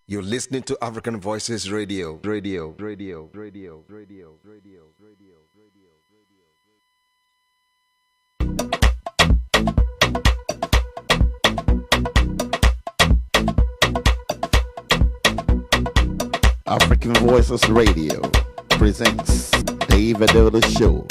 You're listening to African Voices Radio. African Voices Radio presents David Adodo Show.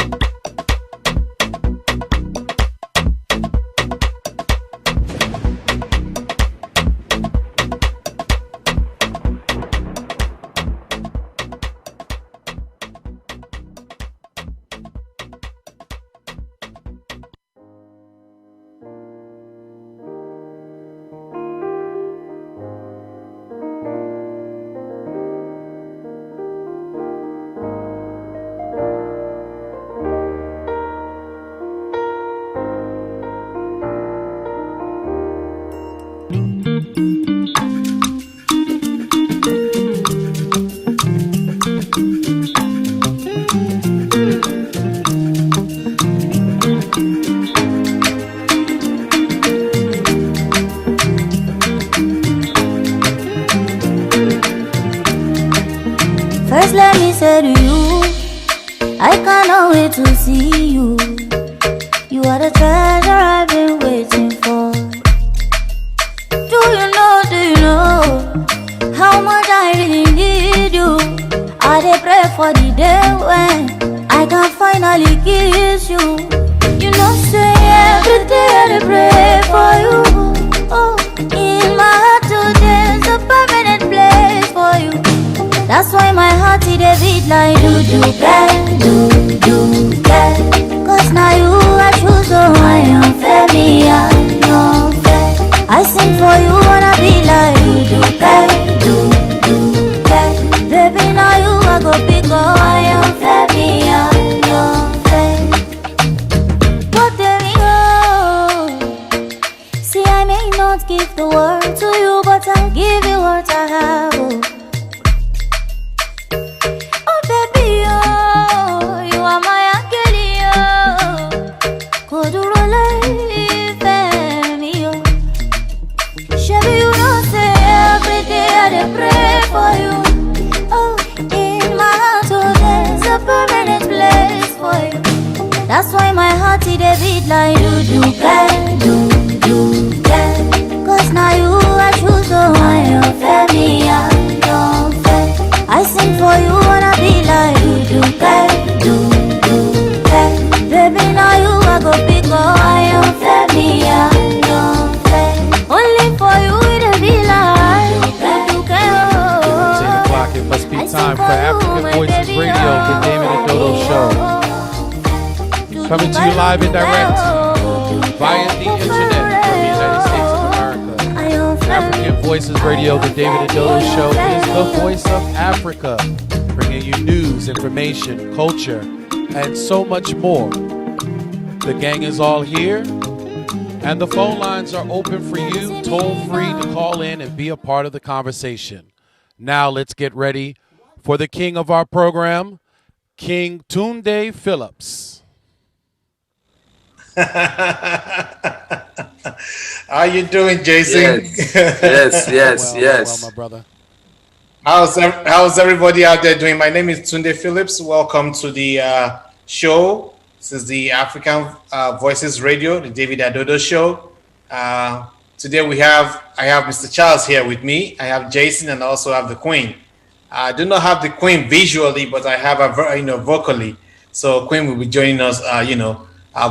First, let me say to you, I cannot wait to see you. You are the treasure I've been waiting for. Do you know how much I really need you? I dey pray for the day when I can finally kiss you. You know, say every day I dey pray for you. Oh, in my heart today's a permanent place for you. That's why my heart it a beat like do. Cause now you I choose, so I am fair, me I am fair. I sing for you wanna be like do. Baby now you I go pick, oh I am fair, me I am fair. But there we go. See I may not give the world to you, but I'll give you what I have. Oh. That's why my heart it a beat like do. Cause now you I choose, so I am fair, me I am fair. I sing for you wanna be like do. Baby now you I go pick, oh I am fair, me I am fair. Only for you it a be like do. 10 o'clock, it must be time for African Voices Radio, the David Adodo Show. Coming to you live and direct via the internet from the United States of America. African Voices Radio, the David Adodo Show is the voice of Africa, bringing you news, information, culture, and so much more. The gang is all here, and the phone lines are open for you, toll free to call in and be a part of the conversation. Now let's get ready for the king of our program, King Tunde Phillips. How you doing, Jason? Yes. Well, my brother. How's everybody out there doing? My name is Tunde Phillips. Welcome to the show. This is the African Voices Radio, the David Adodo Show. Today I have Mr. Charles here with me. I have Jason and I also have the Queen. I do not have the Queen visually, but I have her, vocally. So Queen will be joining us,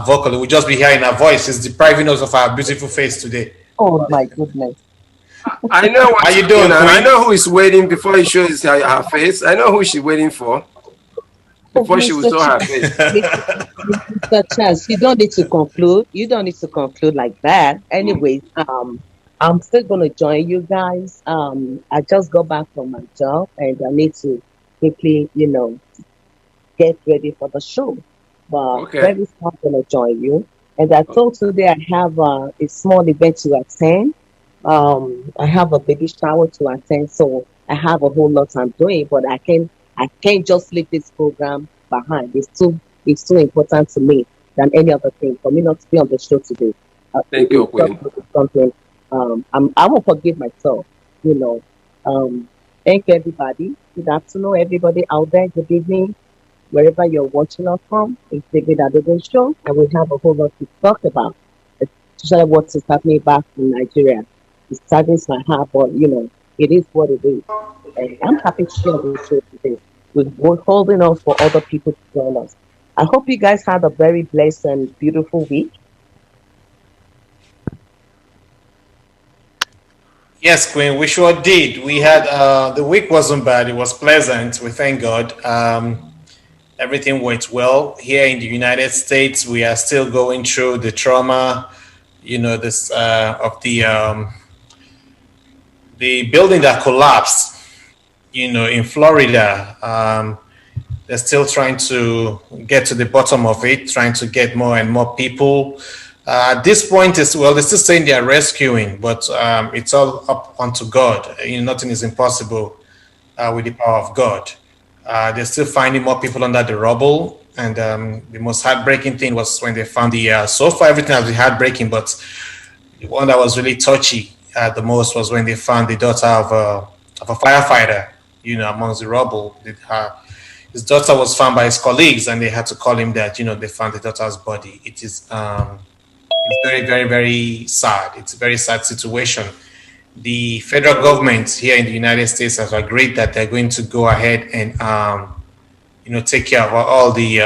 vocally. We'll just be hearing her voice. It's depriving us of our beautiful face today. Oh my goodness. I know what How you doing, Queen? I know who is waiting before he shows her face. I know who she's waiting for before she will show her face. Mr. Charles, you don't need to conclude. You don't need to conclude like that. Anyways, I'm still going to join you guys. I just got back from my job and I need to quickly, get ready for the show. But very soon I'm going to join you. And I told today I have a small event to attend. I have a baby shower to attend, so I have a whole lot I'm doing. But I can't just leave this program behind. It's too important to me than any other thing for me not to be on the show today. Thank you, Queen. Something. I won't forgive myself. Thank you, everybody. Good afternoon, everybody out there. Good evening, wherever you're watching us from. It's David Adodo Show, and we have a whole lot to talk about, especially what is happening back in Nigeria. It saddens my heart, but it is what it is. And I'm happy to share this show today. We're holding on for other people to join us. I hope you guys had a very blessed and beautiful week. Yes, Queen, we sure did. We had the week wasn't bad. It was pleasant. We thank God. Everything went well here in the United States. We are still going through the trauma, this of the building that collapsed, in Florida. They're still trying to get to the bottom of it, trying to get more and more people. At this point, they're still saying they are rescuing, but it's all up unto God. Nothing is impossible with the power of God. They're still finding more people under the rubble. And the most heartbreaking thing was when they found so far everything has been heartbreaking, but the one that was really touchy the most was when they found the daughter of a firefighter, amongst the rubble. His daughter was found by his colleagues, and they had to call him that, they found the daughter's body. It is it's very, very, very sad. It's a very sad situation. The federal government here in the United States has agreed that they're going to go ahead and, take care of all the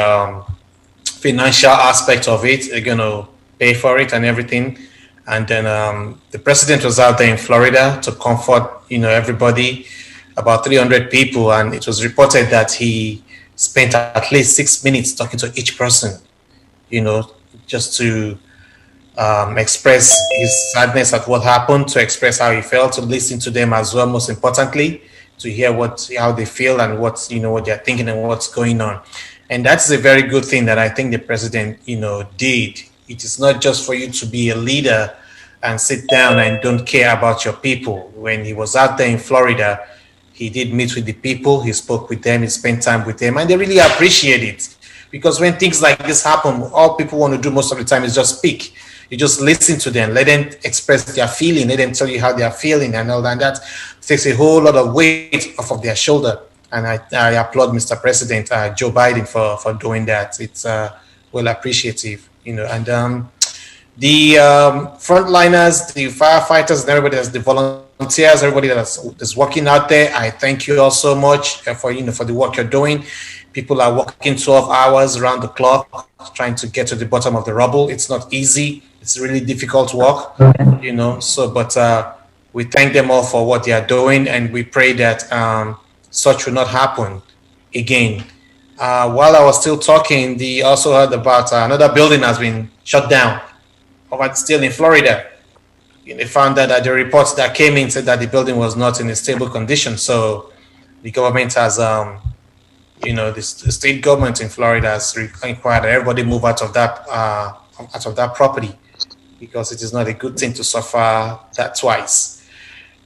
financial aspect of it. They're going to pay for it and everything. And then the president was out there in Florida to comfort, everybody, about 300 people. And it was reported that he spent at least 6 minutes talking to each person, just to express his sadness at what happened, to express how he felt, to listen to them as well, most importantly, to hear how they feel and what they're thinking and what's going on. And that's a very good thing that I think the president, did. It is not just for you to be a leader and sit down and don't care about your people. When he was out there in Florida, he did meet with the people, he spoke with them, he spent time with them, and they really appreciate it. Because when things like this happen, all people want to do most of the time is just speak. You just listen to them, let them express their feeling, let them tell you how they are feeling and all that. And that takes a whole lot of weight off of their shoulder. And I applaud Mr. President Joe Biden for doing that. It's well appreciative, And the frontliners, the firefighters, and everybody that's the volunteers, everybody that's working out there, I thank you all so much for the work you're doing. People are working 12 hours around the clock trying to get to the bottom of the rubble. It's not easy. It's really difficult work, So, but we thank them all for what they are doing, and we pray that such will not happen again. While I was still talking, they also heard about another building has been shut down, still in Florida. They found that the reports that came in said that the building was not in a stable condition. So the government has, the state government in Florida has required that everybody move out of that property, because it is not a good thing to suffer that twice.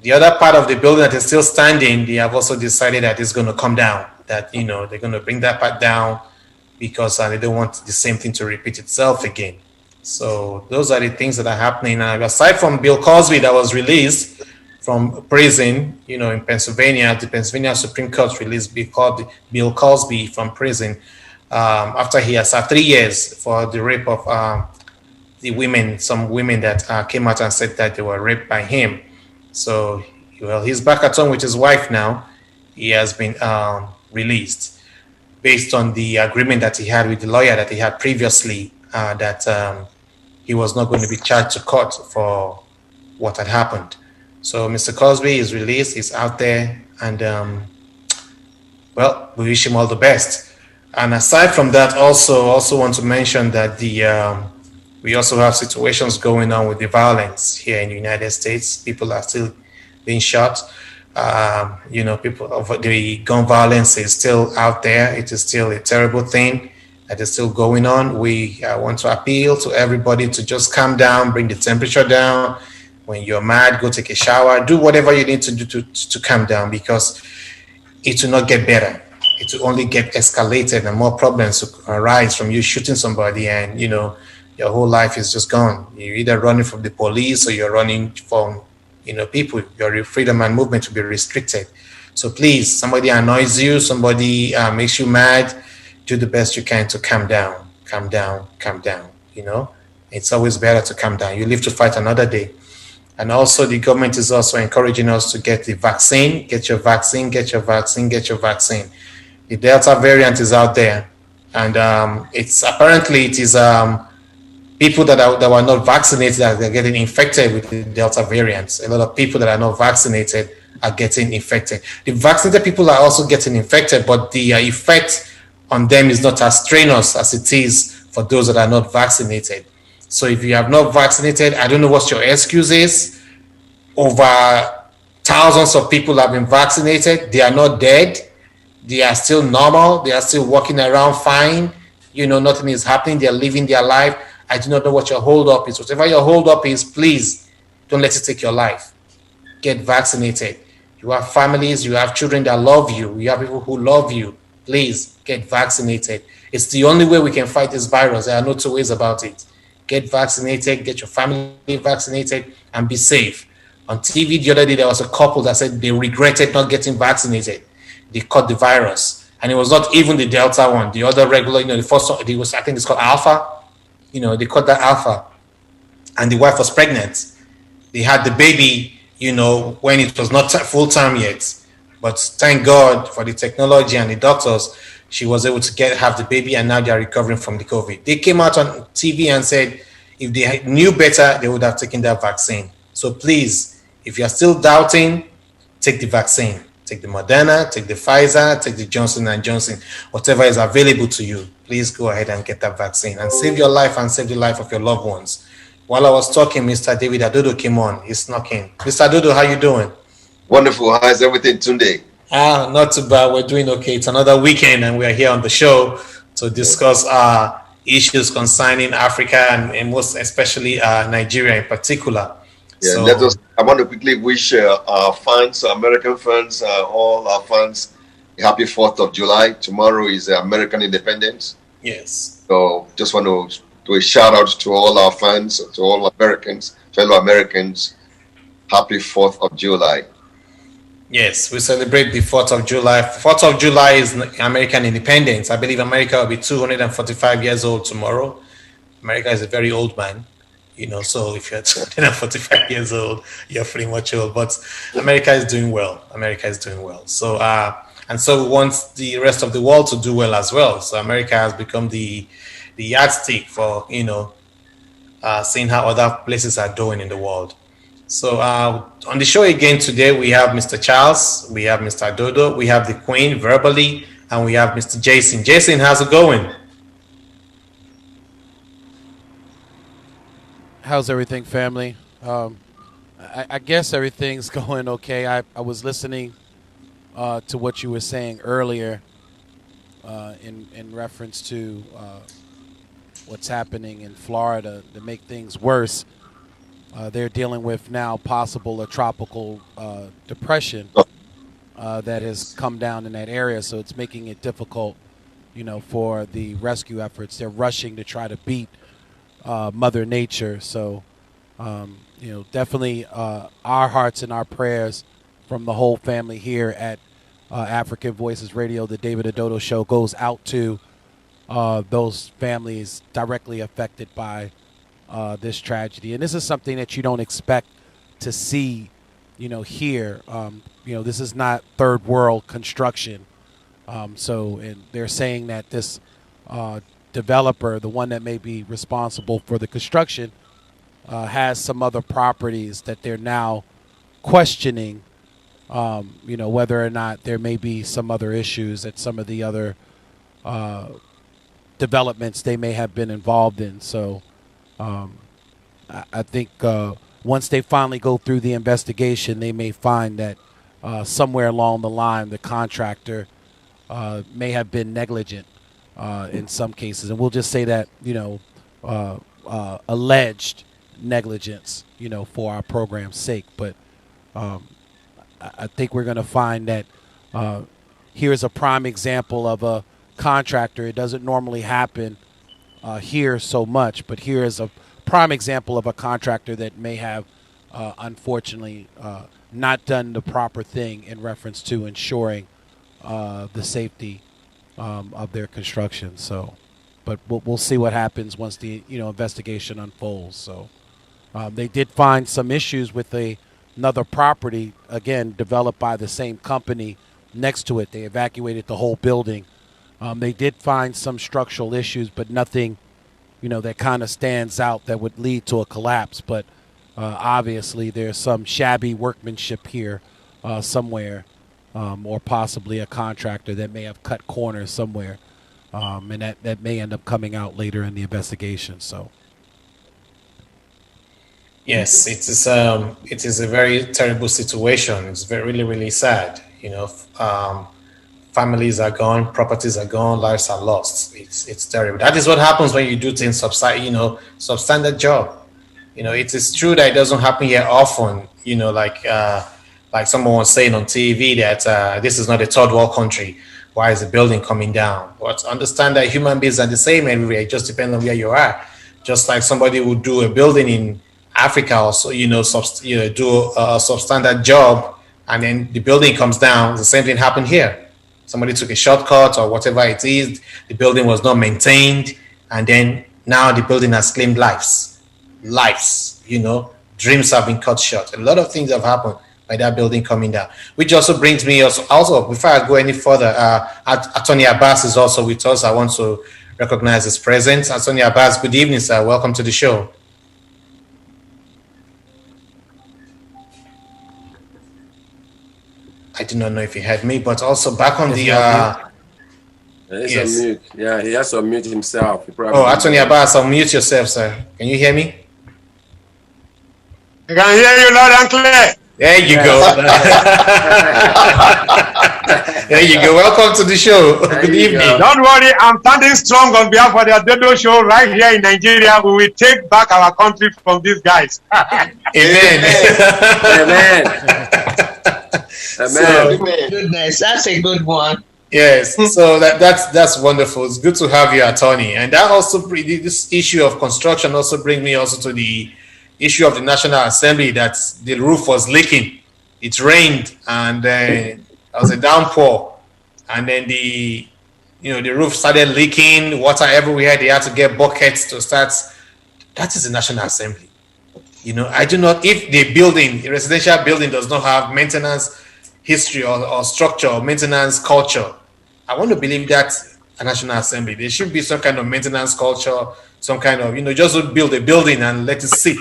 The other part of the building that is still standing, they have also decided that it's going to come down, that, they're going to bring that part down because they don't want the same thing to repeat itself again. So those are the things that are happening. Aside from Bill Cosby that was released from prison, in Pennsylvania, the Pennsylvania Supreme Court released Bill Cosby from prison after he had served 3 years for the rape of some women that came out and said that they were raped by him. So, he's back at home with his wife now. He has been released based on the agreement that he had with the lawyer that he had previously, that he was not going to be charged to court for what had happened. So Mr. Cosby is released, he's out there, and we wish him all the best. And aside from that, also want to mention that we also have situations going on with the violence here in the United States. People are still being shot. The gun violence is still out there. It is still a terrible thing that is still going on. We want to appeal to everybody to just calm down, bring the temperature down. When you're mad, go take a shower, do whatever you need to do to calm down, because it will not get better. It will only get escalated, and more problems will arise from you shooting somebody, and your whole life is just gone. You're either running from the police or you're running from people, your freedom and movement will be restricted. So please, somebody annoys you, somebody makes you mad, do the best you can to calm down. It's always better to calm down. You live to fight another day. And also the government is also encouraging us to get the vaccine. Get your vaccine. The Delta variant is out there, and it is people that were not vaccinated that are getting infected with the Delta variant. A lot of people that are not vaccinated are getting infected. The vaccinated people are also getting infected, but the effect on them is not as strenuous as it is for those that are not vaccinated. So if you have not vaccinated, I don't know what your excuse is. Over thousands of people have been vaccinated. They are not dead. They are still normal. They are still walking around fine. Nothing is happening. They are living their life. I do not know what your hold up is. Whatever your hold up is, please don't let it take your life. Get vaccinated. You have families. You have children that love you. You have people who love you. Please get vaccinated. It's the only way we can fight this virus. There are no two ways about it. Get vaccinated. Get your family vaccinated and be safe. On TV the other day, there was a couple that said they regretted not getting vaccinated. They caught the virus, and it was not even the Delta one. The other regular, the first one, I think it's called Alpha. They caught that Alpha, and the wife was pregnant. They had the baby, when it was not full time yet. But thank God for the technology and the doctors, she was able to have the baby, and now they are recovering from the COVID. They came out on TV and said if they knew better, they would have taken that vaccine. So please, if you're still doubting, take the vaccine. Take the Moderna, take the Pfizer, take the Johnson & Johnson, whatever is available to you. Please go ahead and get that vaccine and save your life and save the life of your loved ones. While I was talking, Mr. David Adodo came on. He snuck in. Mr. Adodo, how you doing? Wonderful. How's everything Tunde? Not too bad. We're doing okay. It's another weekend, and we're here on the show to discuss issues concerning Africa and most especially Nigeria in particular. Yeah, so, I want to quickly wish our fans, American fans, all our fans, a happy 4th of July. Tomorrow is American Independence. Yes. So just want to do a shout out to all our fans, to all Americans, fellow Americans. Happy 4th of July. Yes, we celebrate the 4th of July. 4th of July is American Independence. I believe America will be 245 years old tomorrow. America is a very old man. So if you're 245 years old, you're pretty much old. But America is doing well. So, and so we want the rest of the world to do well as well. So America has become the yardstick for, seeing how other places are doing in the world. So on the show again today, we have Mr. Charles, we have Mr. Adodo, we have the Queen verbally, and we have Mr. Jason. Jason, how's it going? How's everything, family? I guess everything's going okay. I was listening to what you were saying earlier in reference to what's happening in Florida to make things worse. They're dealing with now a tropical depression that has come down in that area, so it's making it difficult, for the rescue efforts. They're rushing to try to beat Mother Nature. So, definitely our hearts and our prayers from the whole family here at African Voices Radio, the David Adodo Show, goes out to those families directly affected by this tragedy. And this is something that you don't expect to see, here. This is not third world construction. And they're saying that this developer, the one that may be responsible for the construction, has some other properties that they're now questioning, whether or not there may be some other issues at some of the other developments they may have been involved in. So I think once they finally go through the investigation, they may find that somewhere along the line, the contractor may have been negligent in some cases. And we'll just say that, alleged negligence, for our program's sake. But I think we're going to find that here's a prime example of a contractor. It doesn't normally happen here so much, but here is a prime example of a contractor that may have unfortunately, not done the proper thing in reference to ensuring the safety of their construction. So, but we'll see what happens once the investigation unfolds. So, they did find some issues with another property, again developed by the same company next to it. They evacuated the whole building. They did find some structural issues, but nothing, that kind of stands out that would lead to a collapse. But obviously, there's some shabby workmanship here somewhere, or possibly a contractor that may have cut corners somewhere, and that may end up coming out later in the investigation. So, yes, it is a very terrible situation. It's really, really sad. Families are gone, properties are gone, lives are lost. It's terrible. That is what happens when you do things substandard job. It is true that it doesn't happen here often. Like someone was saying on TV that this is not a third world country. Why is the building coming down? But understand that human beings are the same everywhere. It just depends on where you are. Just like somebody would do a building in Africa, also do a substandard job, and then the building comes down. The same thing happened here. Somebody took a shortcut or whatever it is. The building was not maintained, and then now the building has claimed lives. Dreams have been cut short. A lot of things have happened by that building coming down, which also brings me also before I go any further, Attorney Abbas is also with us. I want to recognize his presence. Attorney Abbas, good evening, sir. Welcome to the show. I do not know if he heard me, but also back on the He's on mute. Yeah, he has to unmute himself. Attorney Abbas, unmute yourself, sir. Can you hear me? I can hear you loud and clear. There you go. There you go. Welcome to the show. Good evening. Don't worry, I'm standing strong on behalf of the Adodo Show right here in Nigeria. We will take back our country from these guys. Amen. Amen. Goodness, that's a good one. Yes, so that's wonderful. It's good to have you, attorney. And that also this issue of construction also brings me also to the issue of the National Assembly, that the roof was leaking. It rained and there was a downpour, and then the roof started leaking, water everywhere. They had to get buckets to start. That is the National Assembly. I do not, if a residential building does not have maintenance history or structure or maintenance culture, I want to believe that a National Assembly, there should be some kind of maintenance culture, some kind of, just build a building and let it sit.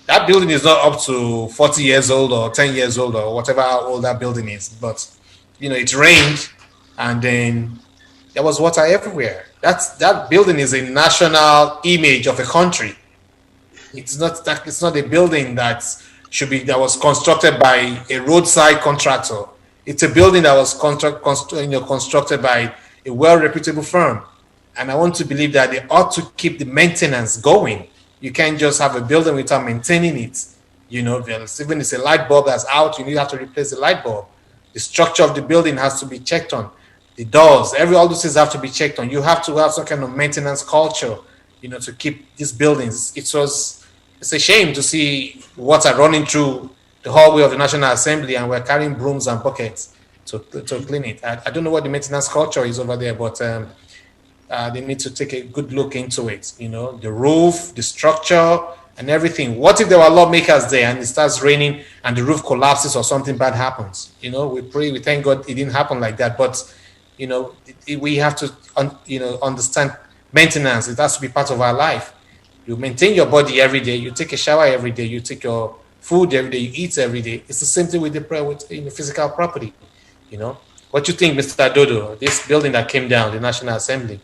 That building is not up to 40 years old or 10 years old or whatever old that building is, but it rained and then there was water everywhere. That building is a national image of a country. It's not a building that was constructed by a roadside contractor. It's a building that was constructed by a well-reputable firm. And I want to believe that they ought to keep the maintenance going. You can't just have a building without maintaining it. Even if it's a light bulb that's out, you have to replace the light bulb. The structure of the building has to be checked on. The doors, all those things have to be checked on. You have to have some kind of maintenance culture, to keep these buildings. It's a shame to see water running through the hallway of the National Assembly and we're carrying brooms and buckets to clean it. I don't know what the maintenance culture is over there, but they need to take a good look into it. The roof, the structure, and everything. What if there were lawmakers there and it starts raining and the roof collapses or something bad happens? We pray, we thank God it didn't happen like that. But we have to understand maintenance. It has to be part of our life. You maintain your body every day. You take a shower every day. You take your food every day. You eat every day. It's the same thing with the physical property. What do you think, Mr. Adodo? This building that came down, the National Assembly.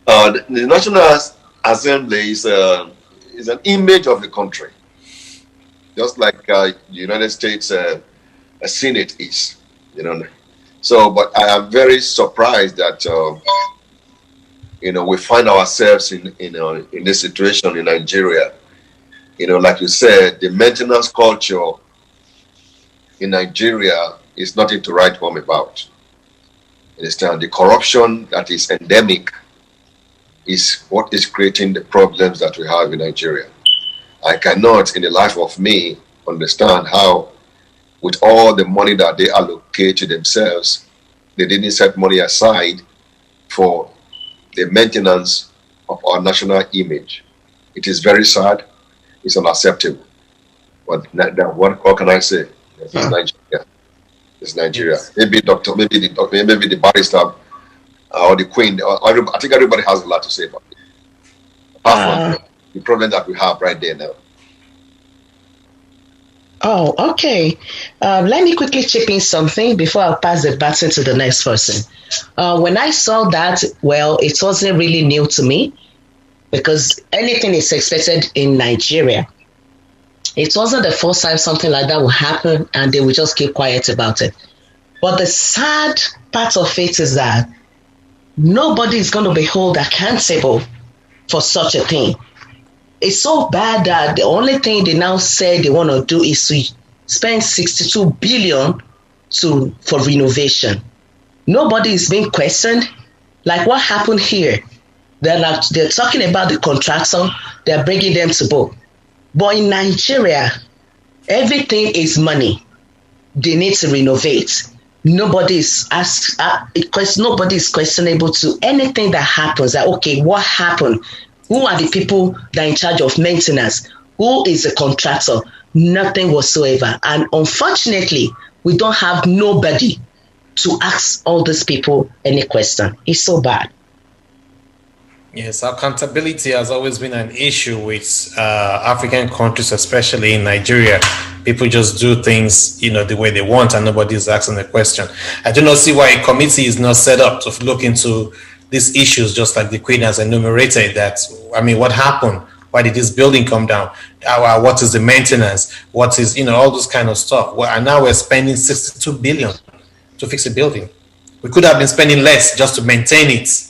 The National Assembly is an image of the country, just like the United States Senate is. So, but I am very surprised that we find ourselves in this situation in Nigeria. Like you said, the maintenance culture in Nigeria is nothing to write home about. The corruption that is endemic is what is creating the problems that we have in Nigeria. I cannot, in the life of me, understand how, with all the money that they allocate to themselves, they didn't set money aside for the maintenance of our national image. It is very sad. It's unacceptable. But what can I say? It's Nigeria. It's Nigeria. Maybe the barrister or the queen. I think everybody has a lot to say about it. Apart from the problem that we have right there now. Oh, okay. Let me quickly chip in something before I pass the baton to the next person. When I saw that, well, it wasn't really new to me because anything is expected in Nigeria. It wasn't the first time something like that will happen and they will just keep quiet about it. But the sad part of it is that nobody is going to be held accountable for such a thing. It's so bad that the only thing they now say they want to do is to spend 62 billion for renovation. Nobody is being questioned. Like what happened here? They're talking about the contractor. They're bringing them to book. But in Nigeria, everything is money. They need to renovate. Nobody is questionable to anything that happens. Like, okay, what happened? Who are the people that are in charge of maintenance? Who is the contractor? Nothing whatsoever. And unfortunately, we don't have nobody to ask all these people any question. It's so bad. Yes, accountability has always been an issue with African countries, especially in Nigeria. People just do things, the way they want, and nobody is asking the question. I do not see why a committee is not set up to look into these issues, just like the Queen has enumerated. What happened? Why did this building come down? What is the maintenance? What is, all this kind of stuff? Well, and now we're spending 62 billion to fix a building. We could have been spending less just to maintain it.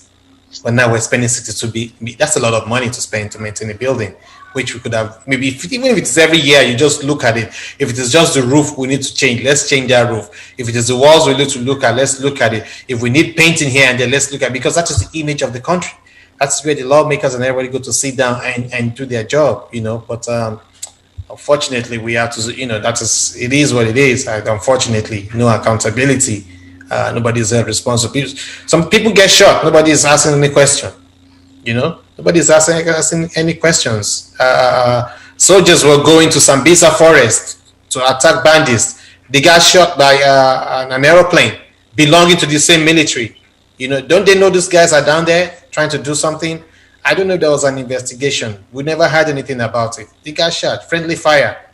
But now we're spending 62 billion. That's a lot of money to spend to maintain a building, which we could have, maybe even if it's every year, you just look at it. If it is just the roof we need to change, let's change that roof. If it is the walls we need to look at, let's look at it. If we need painting here and there, let's look at it, because that is the image of the country. That's where the lawmakers and everybody go to sit down and do their job, But unfortunately, we have to, it is what it is. Unfortunately, no accountability. Nobody is responsible. Some people get shot. Nobody is asking any question. Nobody is asking any questions. Soldiers were going to Sambisa Forest to attack bandits. They got shot by an aeroplane belonging to the same military. Don't they know these guys are down there trying to do something? I don't know if there was an investigation. We never heard anything about it. They got shot. Friendly fire.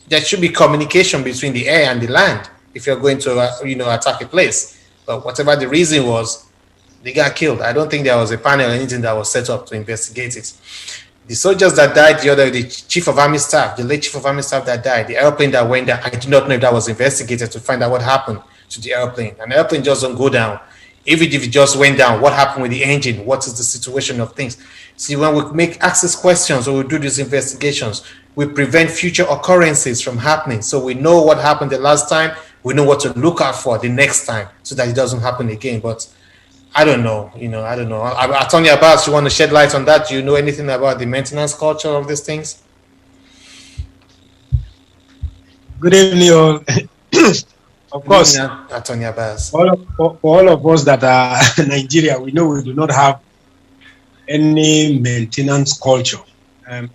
There should be communication between the air and the land if you're going to, attack a place. But whatever the reason was, they got killed. I don't think there was a panel or anything that was set up to investigate it. The soldiers that died the chief of army staff, the late chief of army staff that died, the airplane that went down, I do not know if that was investigated to find out what happened to the airplane. An airplane just don't go down. Even if it just went down, what happened with the engine? What is the situation of things? See, when we make access questions or we do these investigations, we prevent future occurrences from happening. So we know what happened the last time. We know what to look out for the next time so that it doesn't happen again. But I don't know, I don't know. Attorney Abbas, you want to shed light on that? Do you know anything about the maintenance culture of these things? Good evening, all. Of course, Attorney Abbas. For all of us that are Nigeria, we know we do not have any maintenance culture.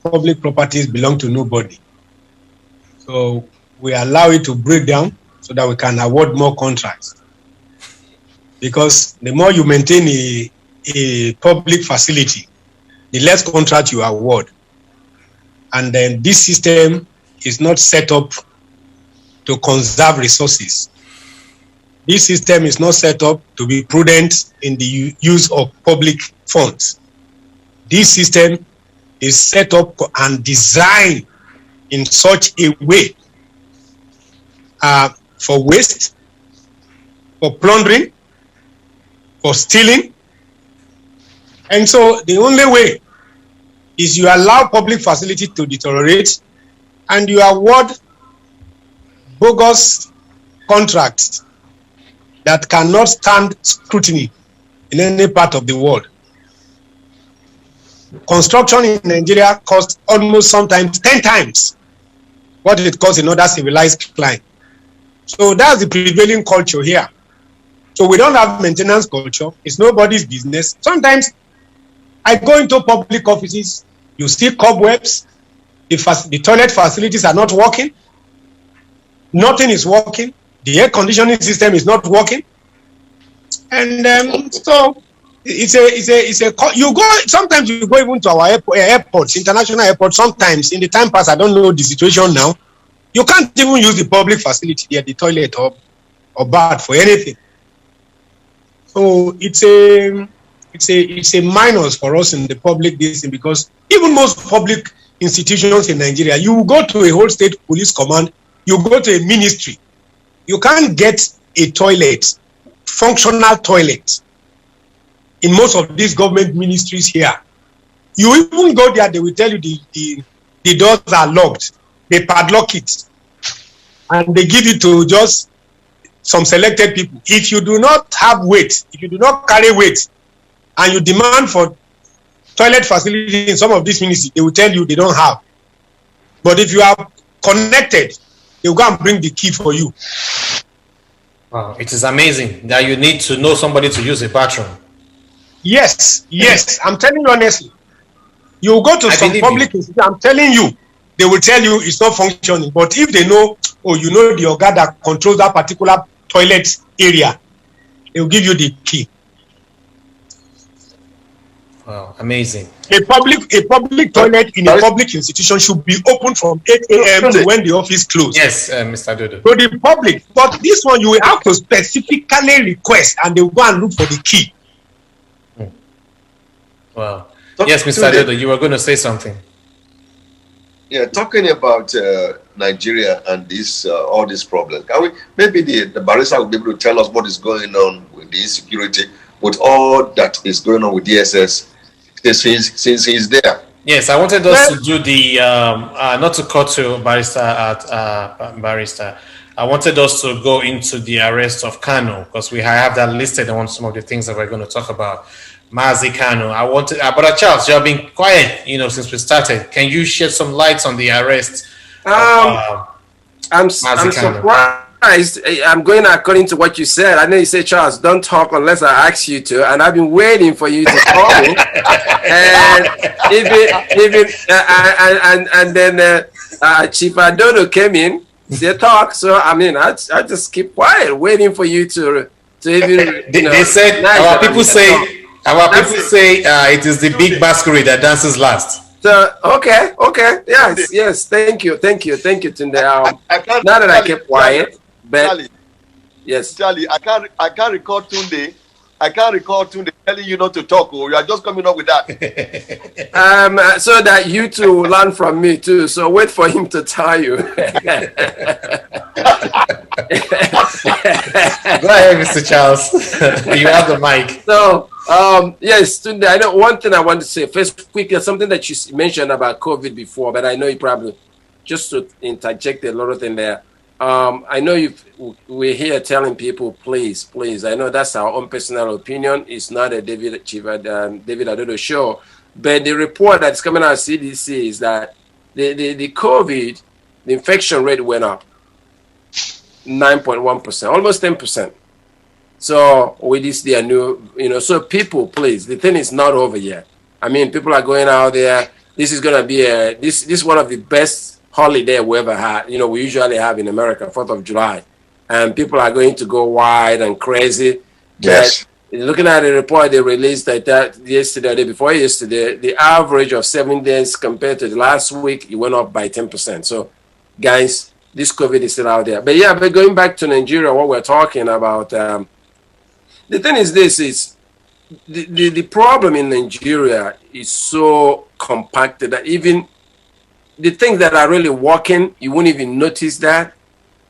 Public properties belong to nobody. So we allow it to break down so that we can award more contracts. Because the more you maintain a public facility, the less contract you award. And then this system is not set up to conserve resources. This system is not set up to be prudent in the use of public funds. This system is set up and designed in such a way for waste, for plundering, for stealing. And so the only way is you allow public facility to deteriorate and you award bogus contracts that cannot stand scrutiny in any part of the world. construction in Nigeria costs almost sometimes 10 times what it costs in other civilized climes. So that's the prevailing culture here. So we don't have maintenance culture. It's nobody's business. Sometimes I go into public offices, you see cobwebs, the toilet facilities are not working, nothing is working, the air conditioning system is not working, and so you go, sometimes you go even to our airports, international airports. Sometimes in the time past, I don't know the situation now, you can't even use the public facility there, the toilet or bath for anything. So it's a minus for us in the public discipline, because even most public institutions in Nigeria, you go to a whole state police command, you go to a ministry, you can't get a toilet, functional toilet, in most of these government ministries here. You even go there, they will tell you the doors are locked, they padlock it, and they give it to just some selected people. If you do not have weight, if you do not carry weight, and you demand for toilet facility in some of these ministries, they will tell you they don't have. But if you are connected, they will go and bring the key for you. Wow, it is amazing that you need to know somebody to use a bathroom. Yes, I'm telling you honestly. You go to some public institution, I'm telling you, they will tell you it's not functioning. But if they know, you know the organ that controls that particular toilet area, they will give you the key. Wow, amazing. A public toilet in a public institution should be open from 8 a.m. to when the office closes. Yes, Mr. Adodo. So the public, but this one you will have to specifically request, and they will go and look for the key. Wow. Yes, Mr. Adodo, you were going to say something. Yeah, talking about Nigeria and this all these problems. Can we, maybe the barrister will be able to tell us what is going on with the insecurity, with all that is going on with DSS since he's there. Yes, I wanted us to do the not to cut to barrister. I wanted us to go into the arrest of Kano, because we have that listed on some of the things that we're going to talk about. Mazi Kano. I wanted, Brother Charles, you have been quiet, since we started. Can you shed some lights on the arrest? I'm surprised. I'm going according to what you said. I know you said, Charles, don't talk unless I ask you to, and I've been waiting for you to call me. And then Chief Adodo came in, they talk. So I mean, I just keep quiet, waiting for you to even. They said our people say. Our people say it is the big masquerade that dances last. So okay, yes. Thank you, Tunde. Now that I kept quiet, but Charlie, yes, Charlie, I can't recall Tunde. I can't recall Tunde telling you not to talk. You are just coming up with that. So that you two learn from me too. So wait for him to tell you. Go ahead, Mr. Charles. You have the mic. So. Yes, Tunde, I know one thing I want to say first quickly, something that you mentioned about COVID before, but I know you probably, just to interject a lot of things there. I know we're here telling people, please, I know that's our own personal opinion. It's not a David Adodo show, but the report that's coming out of CDC is that the COVID, the infection rate went up 9.1%, almost 10%. So with this, they are new, so people, please, the thing is not over yet. I mean, people are going out there. This is going to be this is one of the best holiday we ever had. We usually have in America, 4th of July. And people are going to go wild and crazy. Yes. But looking at the report they released that yesterday, the day before yesterday, the average of 7 days compared to the last week, it went up by 10%. So, guys, this COVID is still out there. But yeah, but going back to Nigeria, what we're talking about, the thing is this is the problem in Nigeria is so compacted that even the things that are really working, you won't even notice that.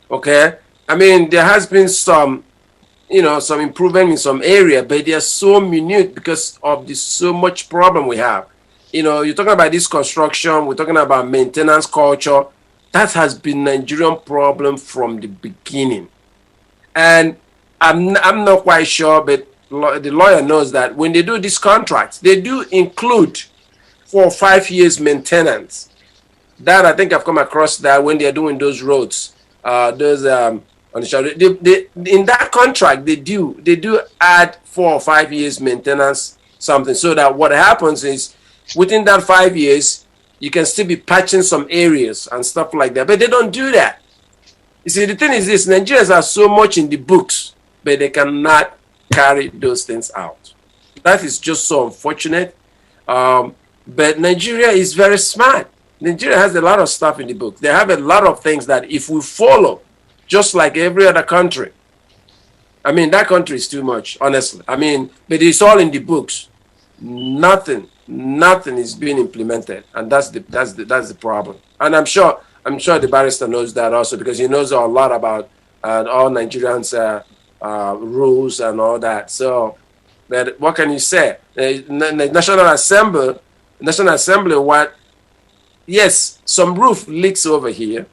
Okay. I mean, there has been some improvement in some area, but they are so minute because of the so much problem we have. You're talking about this construction, we're talking about maintenance culture. That has been Nigerian problem from the beginning. And I'm not quite sure, but the lawyer knows that when they do these contracts, they do include 4 or 5 years maintenance. That I think I've come across that when they're doing those roads, those on the shoulder. In that contract they do add 4 or 5 years maintenance something, so that what happens is within that 5 years you can still be patching some areas and stuff like that. But they don't do that. You see, the thing is this: Nigerians are so much in the books, but they cannot carry those things out. That is just so unfortunate. But Nigeria is very smart. Nigeria has a lot of stuff in the book. They have a lot of things that if we follow, just like every other country, I mean, that country is too much, honestly. I mean, but it's all in the books. Nothing is being implemented, and that's the problem. And I'm sure the barrister knows that also, because he knows a lot about all Nigerians' rules and all that. So, but what can you say? The National Assembly, what? Yes, some roof leaks over here,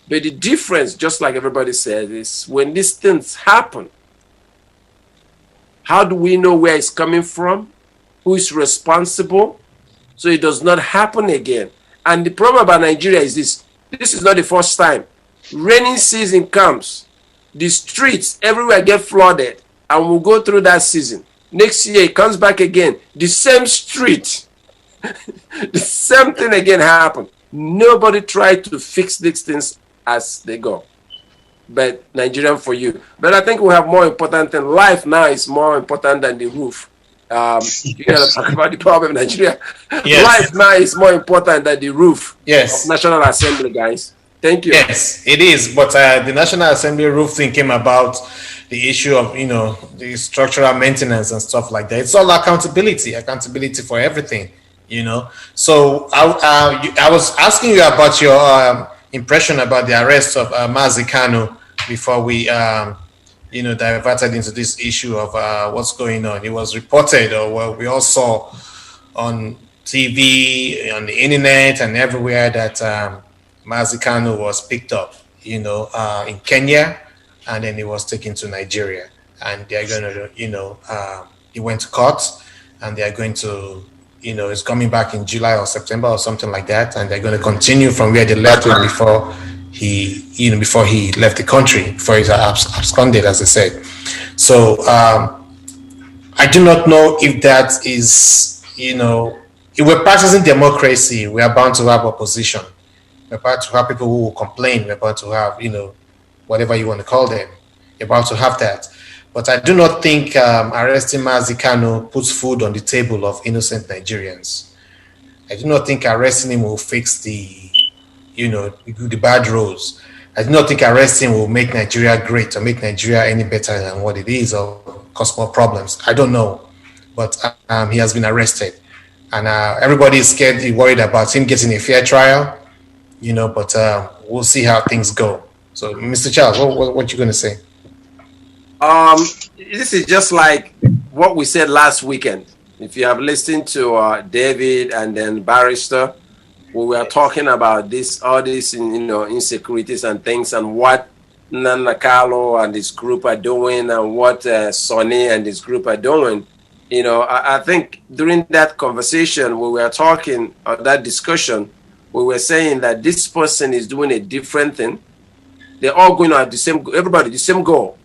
but the difference, just like everybody said, is when these things happen, how do we know where it's coming from? Who is responsible? So it does not happen again. And the problem about Nigeria is this: this is not the first time. Rainy season comes, the streets everywhere get flooded, and we'll go through that season. Next year it comes back again, the same street. The same thing again happened. Nobody tried to fix these things as they go. But Nigerian for you. But I think we have more important than life now is more important than the roof. You gotta talk about the problem in Nigeria. Yes. Life now is more important than the roof. Yes. Of National Assembly, guys. Thank you. Yes, it is. But the National Assembly roof thing came about the issue of, the structural maintenance and stuff like that. It's all accountability for everything. So I was asking you about your impression about the arrest of Mazi Kanu before we diverted into this issue of what's going on. It was reported, or we all saw on TV, on the internet and everywhere, that Mazi Kanu was picked up in Kenya, and then he was taken to Nigeria, and they're going to he went to court, and they're going to it's coming back in July or September or something like that, and they're going to continue from where they left him before he left the country, before he's absconded, as I said. So I do not know if that is, if we're practicing democracy, we are bound to have opposition. We're bound to have people who will complain. We're about to have, whatever you want to call them. You're about to have that. But I do not think arresting Mazi Kanu puts food on the table of innocent Nigerians. I do not think arresting him will fix the bad roads. I do not think arresting will make Nigeria great or make Nigeria any better than what it is, or cause more problems. I don't know. But he has been arrested. And everybody is scared, worried about him getting a fair trial, but we'll see how things go. So, Mr. Charles, what you going to say? This is just like what we said last weekend. If you have listened to David and then Barrister, we were talking about all these insecurities and things, and what Nana Carlo and this group are doing, and what Sonny and this group are doing. I think during that conversation, we were talking, that discussion, we were saying that this person is doing a different thing. They're all going to have the same goal,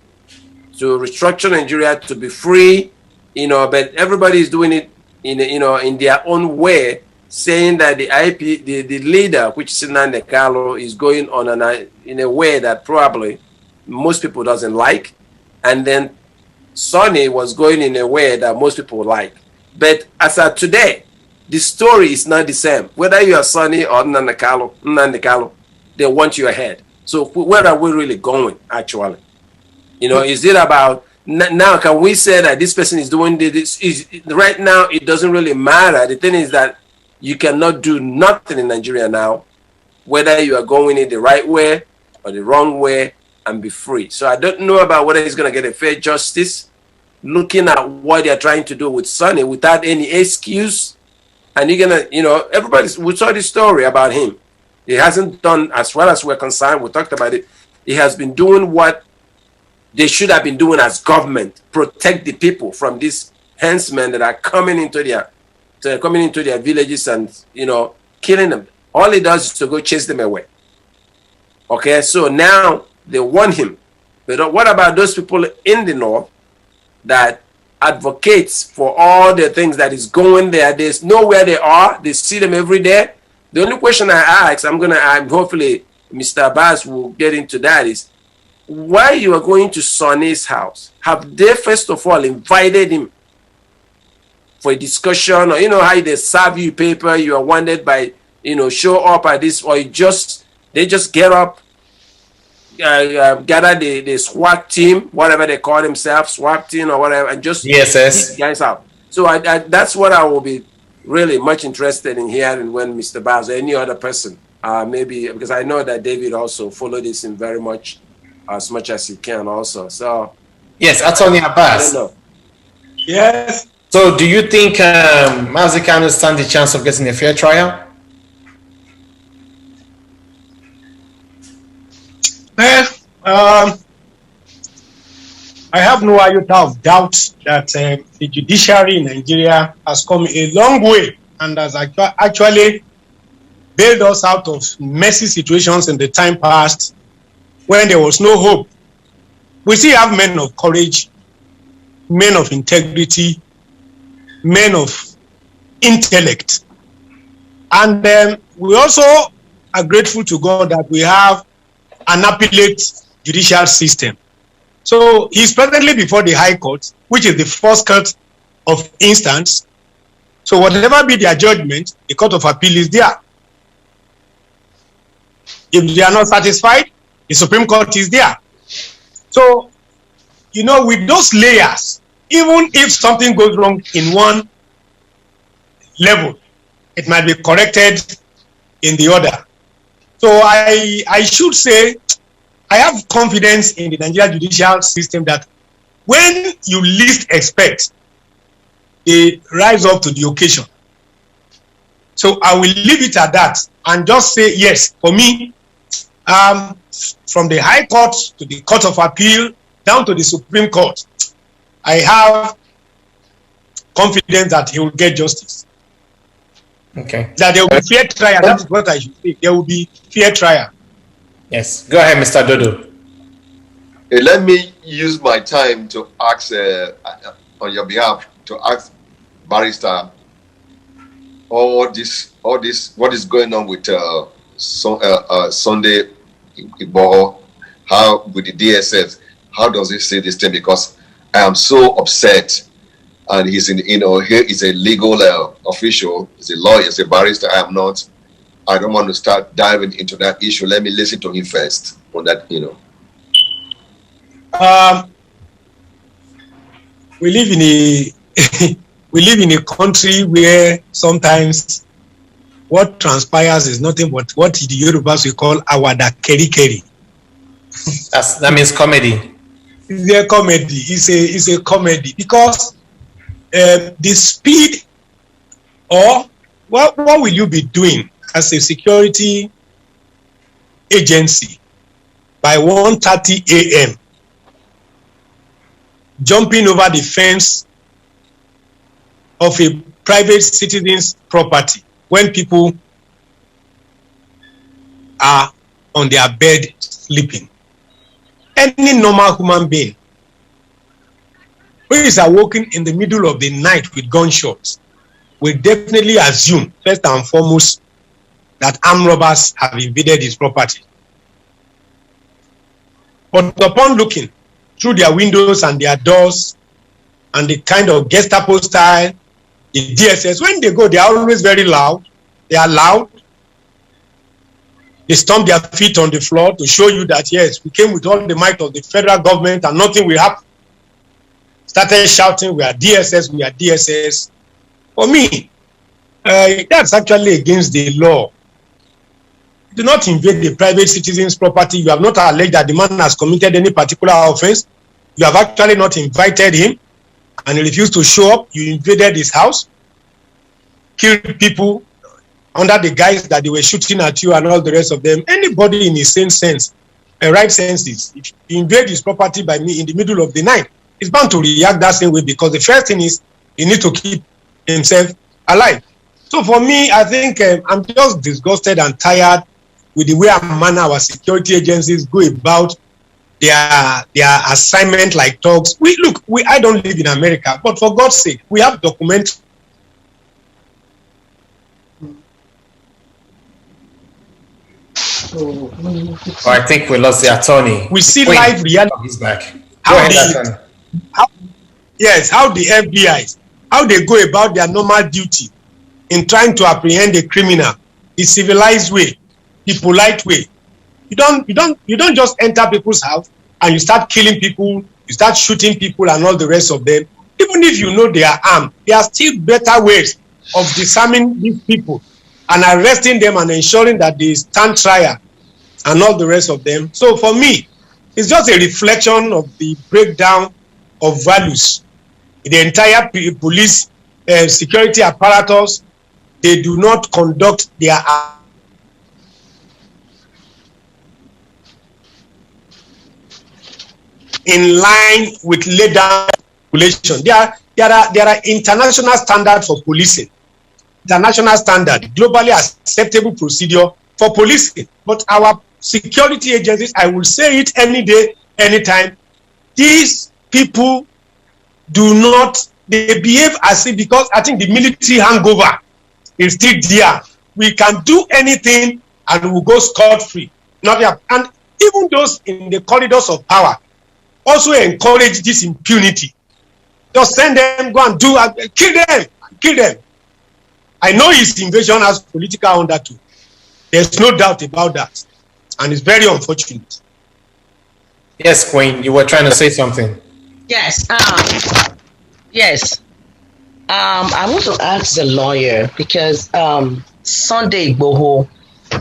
to restructure Nigeria, to be free, but everybody is doing it in their own way, saying that the leader, which is Nande Carlo, is going on in a way that probably most people doesn't like, and then Sonny was going in a way that most people like. But as of today, the story is not the same. Whether you are Sonny or Nande Carlo, they want your head. So where are we really going, actually? Is it about now? Can we say that this person is doing this? Right now, it doesn't really matter. The thing is that you cannot do nothing in Nigeria now, whether you are going in the right way or the wrong way, and be free. So I don't know about whether he's going to get a fair justice, looking at what they're trying to do with Sonny without any excuse. And you're going to, we saw the story about him. He hasn't done, as well as we're concerned, we talked about it, he has been doing what they should have been doing as government, protect the people from these henchmen that are coming into their coming into their villages and, killing them. All he does is to go chase them away. Okay, so now they want him. But what about those people in the north that advocates for all the things that is going there? They know where they are. They see them every day. The only question I ask, hopefully Mr. Abbas will get into that, is why you are going to Sonny's house? Have they first of all invited him for a discussion, or how they serve you paper, you are wanted by, show up at this, or they just get up, gather the SWAT team, whatever they call themselves, SWAT team or whatever, and just yes, guys out. So that's what I will be really much interested in hearing when Mr. Baz or any other person, maybe, because I know that David also followed this in very much as he can also. So yes, Attorney Abbas. Yes. So do you think Mazi Kanu stands the chance of getting a fair trial? Well, I have no iota of doubt that the judiciary in Nigeria has come a long way and has actually bailed us out of messy situations in the time past when there was no hope. We still have men of courage, men of integrity, men of intellect. And we also are grateful to God that we have an appellate judicial system. So he's presently before the High Court, which is the first court of instance. So whatever be their judgment, the Court of Appeal is there. If they are not satisfied, the Supreme Court is there. So, with those layers, even if something goes wrong in one level, it might be corrected in the other. So I should say, I have confidence in the Nigerian judicial system that when you least expect, they rise up to the occasion. So I will leave it at that and just say, yes, for me, from the High Court to the Court of Appeal down to the Supreme Court, I have confidence that he will get justice. Okay. That there will be fair trial. That's what I should say. There will be fair trial. Yes. Go ahead, Mr. Dodo. Let me use my time to ask, on your behalf, to ask Barrister all this, what is going on with Sunday Igboho, how with the DSS, how does he see this thing? Because I am so upset, and he's here is a legal official, he's a lawyer, he's a barrister. I am not. I don't want to start diving into that issue. Let me listen to him first on that. We live in a country where sometimes what transpires is nothing but what the Yorubas will call awada keri. That means comedy. It's a comedy. It's a comedy because the speed, or what will you be doing as a security agency by 1:30 a.m. jumping over the fence of a private citizen's property when people are on their bed sleeping? Any normal human being who is awoken in the middle of the night with gunshots will definitely assume, first and foremost, that armed robbers have invaded his property. But upon looking through their windows and their doors and the kind of Gestapo style, the DSS, when they go, they are always very loud. They are loud. They stomp their feet on the floor to show you that, yes, we came with all the might of the federal government and nothing will happen. Started shouting, we are DSS, we are DSS. For me, that's actually against the law. Do not invade the private citizen's property. You have not alleged that the man has committed any particular offense. You have actually not invited him and he refused to show up. You invaded his house, killed people under the guise that they were shooting at you and all the rest of them. Anybody in his sane sense, right senses, if you invade his property by me in the middle of the night, he's bound to react that same way, because the first thing is he needs to keep himself alive. So for me, I think I'm just disgusted and tired with the way and manner our security agencies go about their assignment like dogs. I don't live in America, but for God's sake, we have documents. I think we lost the attorney. We see live reality. He's back. How the FBI, how they go about their normal duty in trying to apprehend a criminal, the civilized way, the polite way. You don't just enter people's house and you start killing people, you start shooting people and all the rest of them. Even if you know they are armed, there are still better ways of disarming these people and arresting them and ensuring that they stand trial and all the rest of them. So for me, it's just a reflection of the breakdown of values. The entire police security apparatus, they do not conduct their in line with laid down regulation. There are international standards for policing. International standard, globally acceptable procedure for policing. But our security agencies, I will say it any day, anytime, these people do not, they behave as if, because I think the military hangover is still there. We can do anything and we'll go scot-free. And even those in the corridors of power also encourage this impunity. Just send them, go and do, kill them. I know his invasion has political undertone. There's no doubt about that. And it's very unfortunate. Yes, Queen, you were trying to say something. Yes. Yes. I want to ask the lawyer because Sunday Igboho,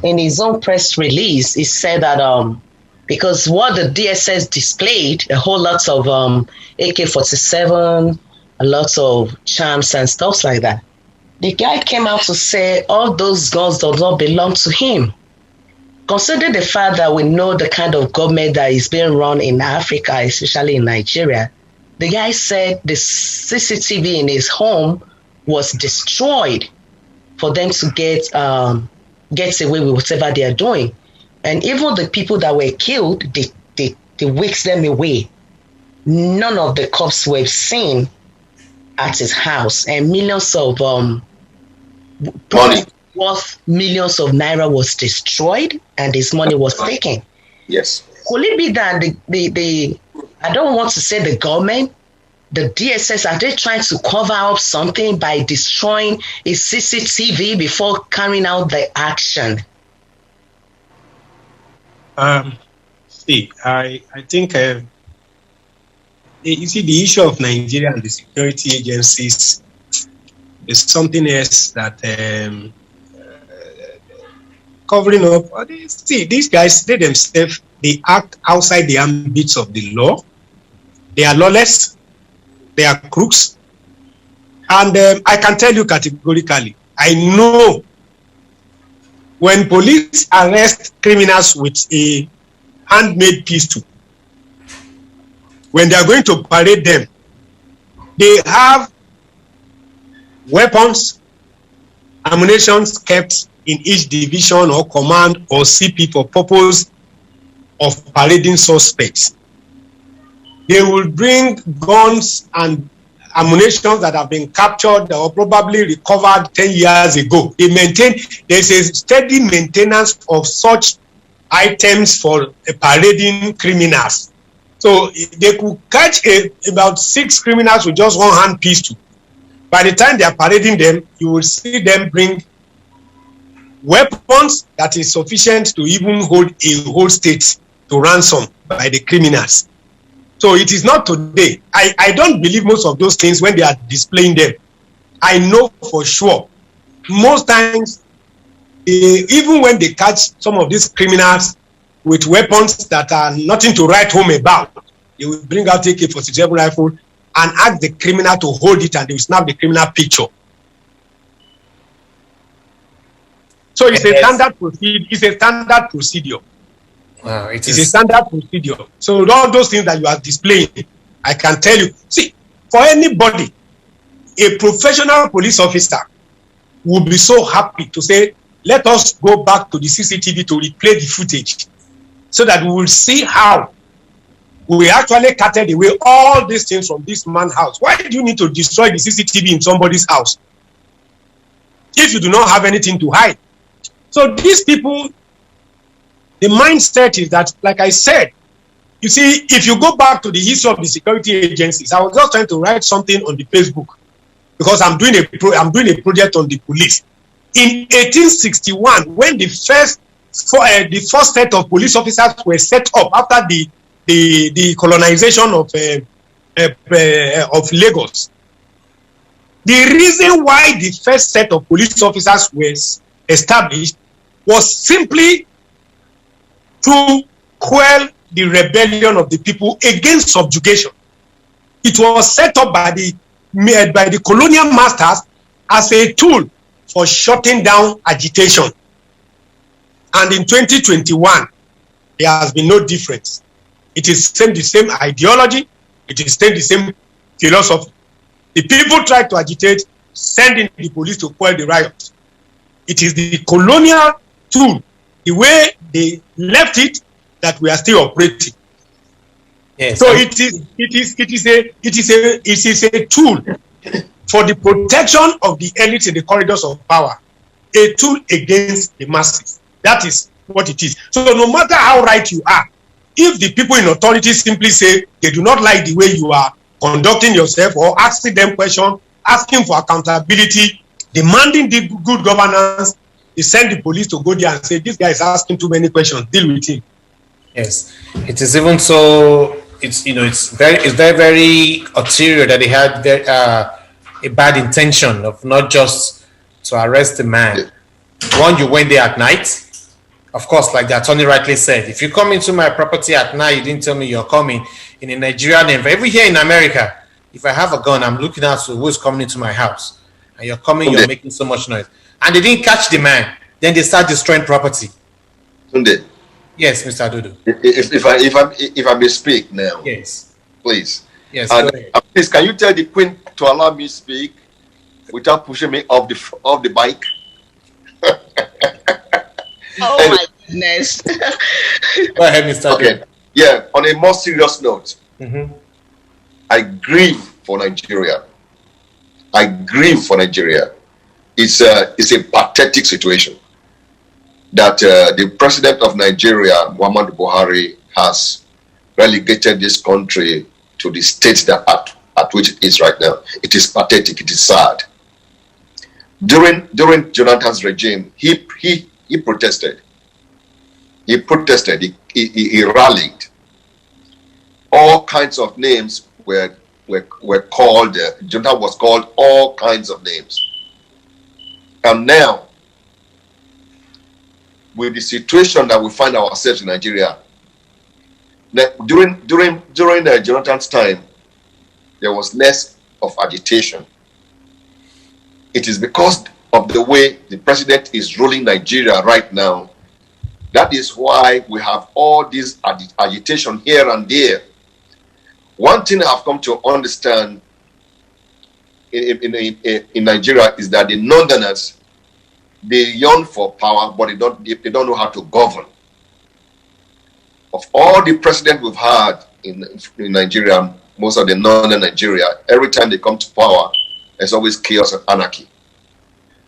in his own press release, he said that because what the DSS displayed, a whole lot of AK-47, a lot of charms and stuff like that. The guy came out to say all those guns do not belong to him. Considering the fact that we know the kind of government that is being run in Africa, especially in Nigeria, the guy said the CCTV in his home was destroyed for them to get away with whatever they are doing. And even the people that were killed, they whisked them away. None of the cops were seen at his house, and millions of money worth millions of naira was destroyed, and his money was taken. Yes. Could it be that the I don't want to say the government, the DSS, are they trying to cover up something by destroying a CCTV before carrying out the action? I think you see the issue of Nigeria and the security agencies is something else that covering up. See, these guys, they themselves, they act outside the ambits of the law. They are lawless. They are crooks. And I can tell you categorically, I know when police arrest criminals with a handmade pistol, when they are going to parade them, they have weapons, ammunition kept in each division or command or CP for purpose of parading suspects. They will bring guns and ammunition that have been captured or probably recovered 10 years ago. There's a steady maintenance of such items for parading criminals. So they could catch about 6 criminals with just one hand pistol. By the time they are parading them, you will see them bring weapons that is sufficient to even hold a whole state to ransom by the criminals. So it is not today. I don't believe most of those things when they are displaying them. I know for sure. Most times, even when they catch some of these criminals with weapons that are nothing to write home about, they will bring out AK-47 rifle and ask the criminal to hold it, and they will snap the criminal picture. So it's a standard procedure. It's a standard procedure. It's a standard procedure. So all those things that you are displaying, I can tell you. See, for anybody, a professional police officer will be so happy to say, let us go back to the CCTV to replay the footage so that we will see how we actually carted away all these things from this man's house. Why do you need to destroy the CCTV in somebody's house if you do not have anything to hide? So these people, the mindset is that, like I said, you see, if you go back to the history of the security agencies, I was just trying to write something on the Facebook because I'm doing a project on the police. In 1861, when the first set of police officers were set up after the colonization of Lagos, the reason why the first set of police officers was established was simply to quell the rebellion of the people against subjugation. It was set up by the colonial masters as a tool for shutting down agitation. And in 2021, there has been no difference. It is the same ideology. It is the same philosophy. The people try to agitate, sending the police to quell the riots. It is the colonial tool, the way they left it, that we are still operating. Yes. So it is a tool for the protection of the elites in the corridors of power, a tool against the masses. That is what it is. So no matter how right you are, if the people in authority simply say they do not like the way you are conducting yourself, or asking them questions, asking for accountability, demanding the good governance, they send the police to go there and say, this guy is asking too many questions, deal with him. Yes, it is even so. It's very very ulterior that they had a bad intention of not just to arrest the man. One, you went there at night. Of course, like the attorney rightly said, if you come into my property at night, you didn't tell me you're coming. In a Nigerian environment, here in America, if I have a gun, I'm looking out to who's coming into my house, and you're coming, you're making so much noise, and they didn't catch the man. Then they start destroying property. Tunde. Yes, Mr. Adodo. If I may speak now. Yes. Please. Yes. And please, can you tell the Queen to allow me speak without pushing me off the bike? Oh my goodness. Go ahead, Mr. Okay. Adodo. Yeah. On a more serious note, I grieve for Nigeria. I grieve for Nigeria. It's a pathetic situation that the president of Nigeria, Muhammadu Buhari, has relegated this country to the state that at which it is right now. It is pathetic. It is sad. During Jonathan's regime, he protested. He protested. He rallied. All kinds of names were called. Jonathan was called all kinds of names. And now, with the situation that we find ourselves in Nigeria, during Jonathan's time, there was less of agitation. It is because of the way the president is ruling Nigeria right now. That is why we have all this agitation here and there. One thing I've come to understand in Nigeria is that the Northerners, they yearn for power, but they don't know how to govern. Of all the presidents we've had in Nigeria, most of the Northern Nigeria, every time they come to power, there's always chaos and anarchy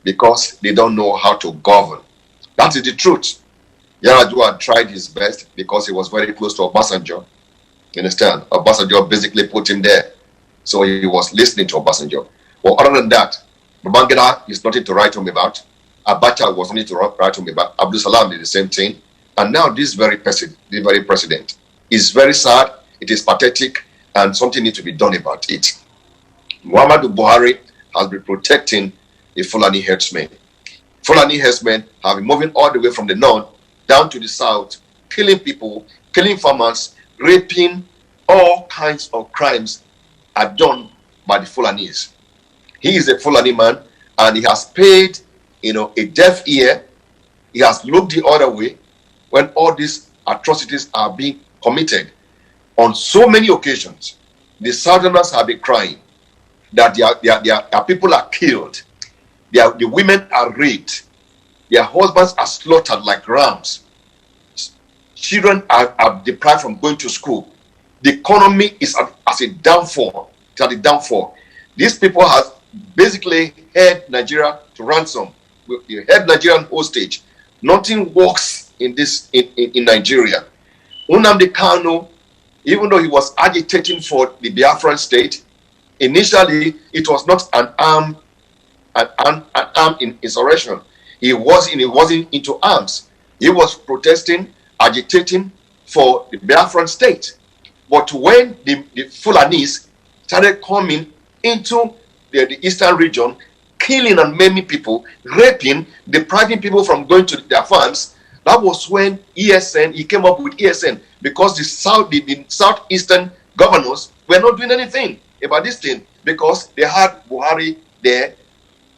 because they don't know how to govern. That is the truth. Yar'Adua tried his best because he was very close to Obasanjo. You understand? Obasanjo basically put him there. So he was listening to Obasanjo. Well, other than that, Babangida is nothing to write home about. Abacha was nothing to write home about. Abdul Salam did the same thing. And now this very president is very sad. It is pathetic, and something needs to be done about it. Muhammadu Buhari has been protecting the Fulani herdsmen. Fulani herdsmen have been moving all the way from the north down to the south, killing people, killing farmers, raping. All kinds of crimes are done by the Fulanis. He is a Fulani man, and he has paid, a deaf ear. He has looked the other way when all these atrocities are being committed. On so many occasions, the Southerners have been crying that their people are killed. The women are raped. Their husbands are slaughtered like rams. Children are deprived from going to school. The economy is at a downfall. It's at a downfall. These people have basically held Nigeria to ransom. They held Nigerian hostage. Nothing works in Nigeria. Nnamdi Kanu, even though he was agitating for the Biafran state, initially it was not an armed insurrection. He wasn't into arms. He was protesting, agitating for the Biafran state. But when the Fulanis started coming into the eastern region, killing and maiming people, raping, depriving people from going to their farms, that was when he came up with ESN, because the southeastern governors were not doing anything about this thing, because they had Buhari there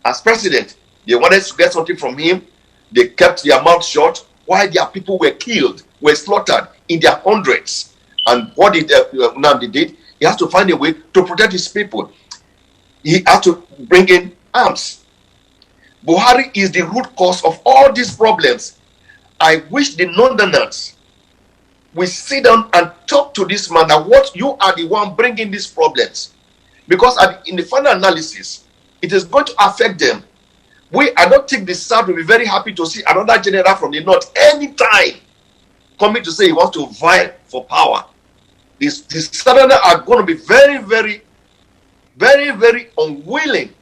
as president. They wanted to get something from him. They kept their mouth shut while their people were killed, were slaughtered in their hundreds. And what did Nnamdi did? He has to find a way to protect his people. He has to bring in arms. Buhari is the root cause of all these problems. I wish the Northerners will sit down and talk to this man that what you are the one bringing these problems. Because in the final analysis, it is going to affect them. I don't think the South will be very happy to see another general from the North anytime coming to say he wants to vie for power. The Southerners are going to be very, very, very, very unwilling.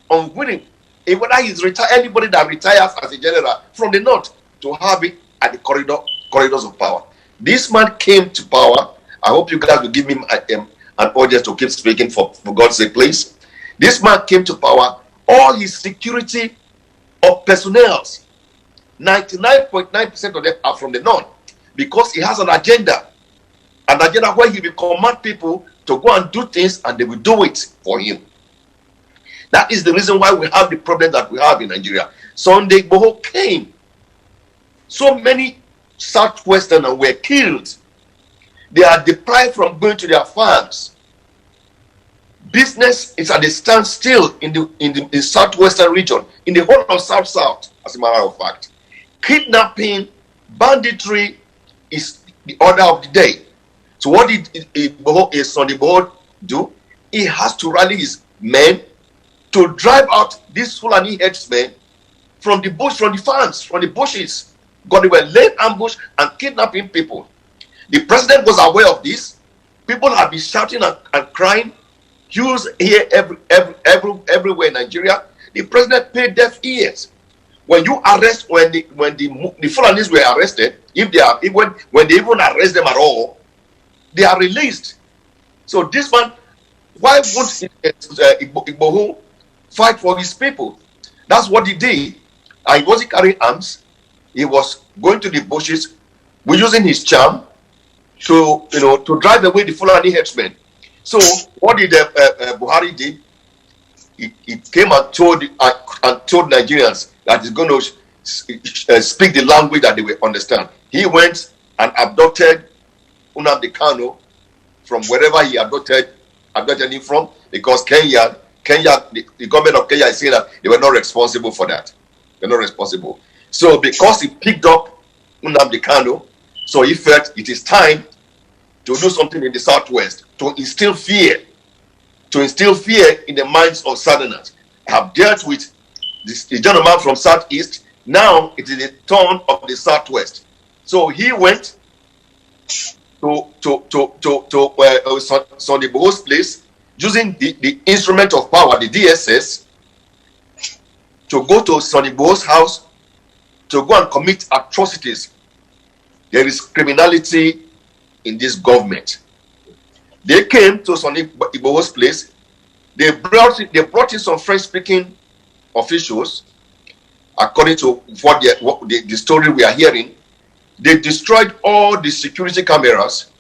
Whether he's anybody that retires as a general from the North to have it at the corridors of power. This man came to power. I hope you guys will give him an audience to keep speaking for God's sake, please. This man came to power. All his security of personnel, 99.9% of them are from the North, because he has an agenda where he will command people to go and do things, and they will do it for him. That is the reason why we have the problem that we have in Nigeria. Sunday Igboho came. So many Southwesterners were killed. They are deprived from going to their farms. Business is at a standstill in the southwestern region, in the whole of South, as a matter of fact. Kidnapping, banditry is the order of the day. So what did Sunday Igboho do? He has to rally his men to drive out these Fulani headsmen from the bush, from the farms, from the bushes, because they were laying ambush and kidnapping people. The president was aware of this. People have been shouting and crying. Jews here everywhere in Nigeria. The president paid deaf ears. When the Fulanis were arrested, when they even arrest them at all, they are released. So this man, why won't Igboho fight for his people? That's what he did. And he wasn't carrying arms. He was going to the bushes, using his charm to drive away the Fulani headsmen. So what did Buhari did? He came and told Nigerians that he's going to speak the language that they will understand. He went and abducted Nnamdi Kanu from wherever he abducted him from, because Kenya, the government of Kenya is saying that they were not responsible for that. They're not responsible. So because he picked up Nnamdi Kanu, so he felt it is time to do something in the Southwest, to instill fear in the minds of Southerners. I have dealt with the gentleman from Southeast. Now it is the turn of the Southwest. So he went to Sunday Igboho's place, using the instrument of power, the DSS, to go to Sunday Igboho's house to go and commit atrocities. There is criminality in this government. They came to Sunday Igboho's place. They brought in some French-speaking officials, according to what the story we are hearing. They destroyed all the security cameras,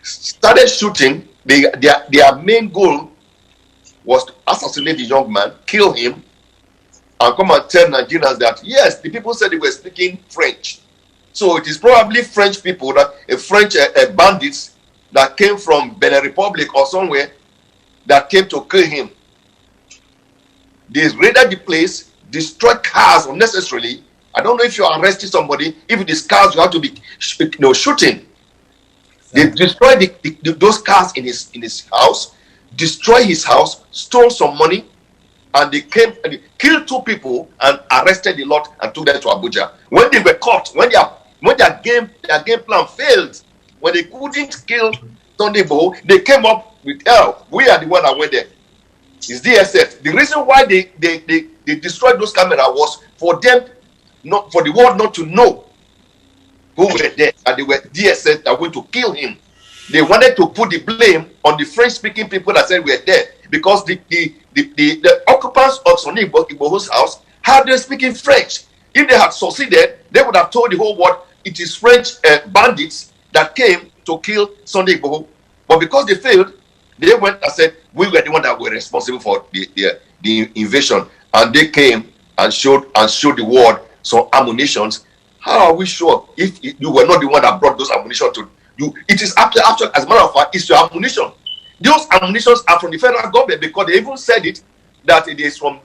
started shooting. Their main goal was to assassinate the young man, kill him, and come and tell Nigerians that, yes, the people said they were speaking French. So it is probably French people, French bandits that came from Benin Republic or somewhere that came to kill him. They raided the place, destroyed cars unnecessarily. I don't know if you are arresting somebody. If it is cars, you have to be shooting. They destroyed those cars in his house, destroyed his house, stole some money, and they came and they killed 2 people and arrested a lot and took them to Abuja. When they were caught, when their game plan failed, when they couldn't kill Sunday Igboho, they came up with hell. We are the one that went there. It's DSS. The reason why they destroyed those cameras was for them, not for the world not to know who were there, and they were DSS that were going to kill him. They wanted to put the blame on the French-speaking people that said we were there, because the occupants of Sunday Igboho's house had them speaking French. If they had succeeded, they would have told the whole world it is French bandits that came to kill Sunday Igboho. But because they failed, they went and said we were the one that were responsible for the invasion, and they came and showed the world some ammunitions. How are we sure if you were not the one that brought those ammunition to you? It is after as a matter of fact, it's your ammunition. Those ammunitions are from the federal government, because they even said it that it is from